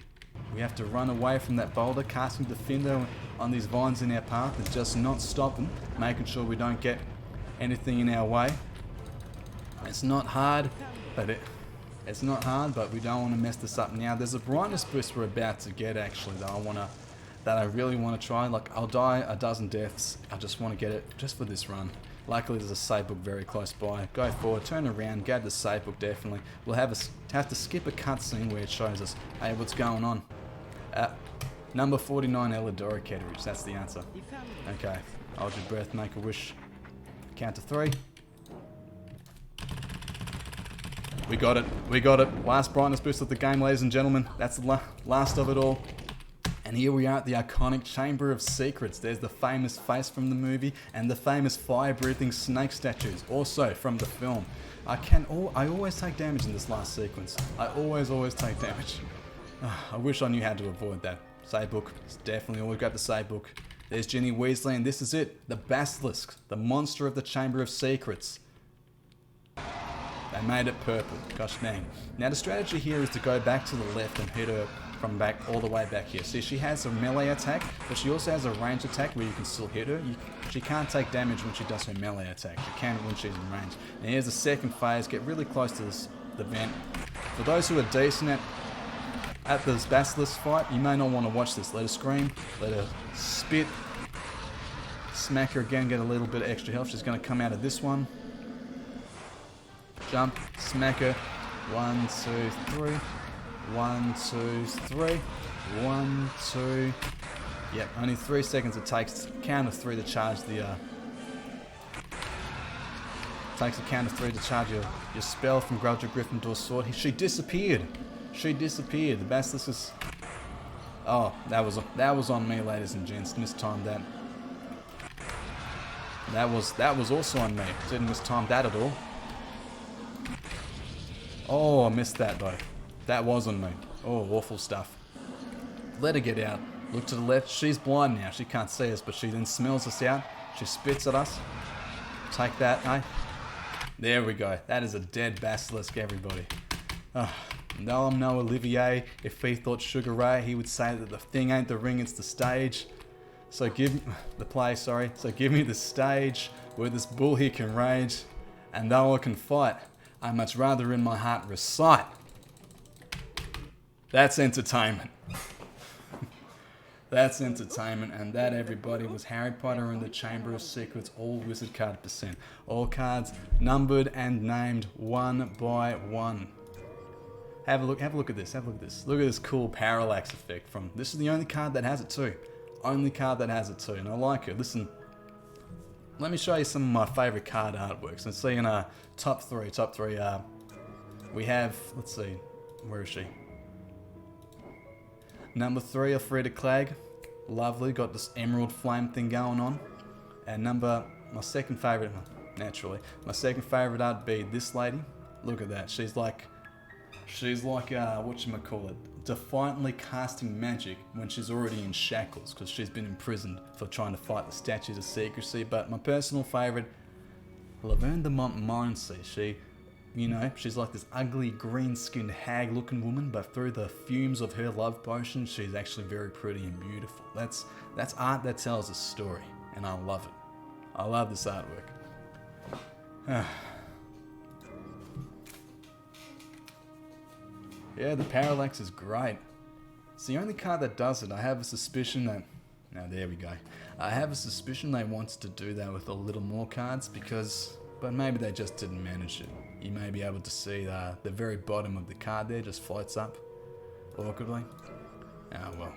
run away from that boulder, casting the Findo on these vines in our path and just not stopping, making sure we don't get anything in our way. It's not hard, but we don't want to mess this up now. There's a brightness boost we're about to get actually that I really want to try. Like, I'll die a dozen deaths. I just want to get it just for this run. Luckily there's a save book very close by. Go forward, turn around, grab the save book definitely. We'll have to skip a cutscene where it shows us, hey, what's going on? Number 49 Elidora Ketteridge, that's the answer. Okay, hold your breath, make a wish. Count to 3. We got it. Last brightness boost of the game, ladies and gentlemen. That's the last of it all. And here we are at the iconic Chamber of Secrets. There's the famous face from the movie and the famous fire-breathing snake statues, also from the film. I always take damage in this last sequence. I always take damage. I wish I knew how to avoid that. Save book. It's definitely always grab the save book. There's Ginny Weasley, and this is it. The Basilisk, the monster of the Chamber of Secrets. They made it purple. Gosh dang. Now the strategy here is to go back to the left and hit her from back all the way back here. See, she has a melee attack, but she also has a range attack where you can still hit her. She can't take damage when she does her melee attack. She can when she's in range. And here's the second phase. Get really close to the vent. For those who are decent at this Basilisk fight, you may not want to watch this. Let her scream. Let her spit. Smack her again. Get a little bit of extra health. She's going to come out of this one. Jump. Smack her. 1, 2, 3. 1, 2, 3. 1, 2. Yep, only 3 seconds it takes. Count of 3 to charge the. Takes a count of 3 to charge your spell from Grudger Gryffindor's sword. She disappeared. She disappeared. The Basilisk is. Oh, that was on me, ladies and gents. Mistimed that. That was also on me. Didn't mistime that at all. Oh, I missed that though. That was on me. Oh, awful stuff. Let her get out. Look to the left. She's blind now. She can't see us, but she then smells us out. She spits at us. Take that, eh? There we go. That is a dead basilisk, everybody. No, I'm no Olivier. If he thought Sugar Ray, he would say that the thing ain't the ring, it's the stage. So give the play, sorry. So give me the stage where this bull here can rage, and though I can fight, I much rather in my heart recite. That's entertainment. That's entertainment, and that, everybody, was Harry Potter and the Chamber of Secrets, all wizard card percent. All cards numbered and named one by one. Have a look at this, Look at this cool parallax effect from, this is the only card that has it too. Only card that has it too, and I like it. Listen, let me show you some of my favorite card artworks. Let's see in top three, we have, let's see, where is she? Number 3, Elfrida Clegg. Lovely, got this emerald flame thing going on. And my second favourite, naturally, my second favourite art would be this lady. Look at that, she's like, whatchamacallit, defiantly casting magic when she's already in shackles because she's been imprisoned for trying to fight the Statues of Secrecy. But my personal favourite, Laverne de Montmorency. She's like this ugly, green-skinned, hag-looking woman, but through the fumes of her love potion, she's actually very pretty and beautiful. That's art that tells a story, and I love it. I love this artwork. Yeah, the parallax is great. It's the only card that does it. I have a suspicion that... Now, there we go. I have a suspicion they wanted to do that with a little more cards because... But maybe they just didn't manage it. You may be able to see the very bottom of the card there just floats up awkwardly. Oh well.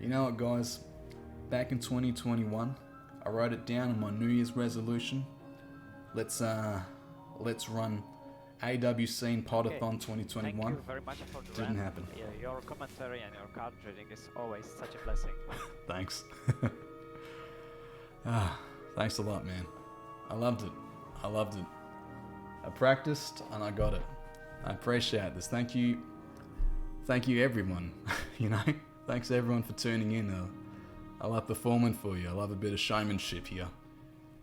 You know what, guys? Back in 2021, I wrote it down in my New Year's resolution. Let's run AWC in Potterthon 2021. Thank you very much for the Didn't rant. happen. Yeah, your commentary and your card reading is always such a blessing. Thanks. Thanks a lot, man. I loved it. I practiced and I got it. I appreciate this. Thank you everyone. Thanks everyone for tuning in. I love performing for you. I love a bit of showmanship here.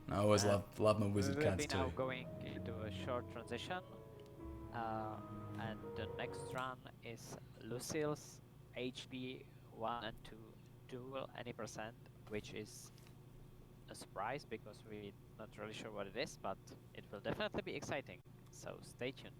And I always love my wizard cards too. We will be now going into a short transition. And the next run is Lucille's HP1 and 2 dual any percent, which is a surprise because we're not really sure what it is, but it will definitely be exciting. So stay tuned.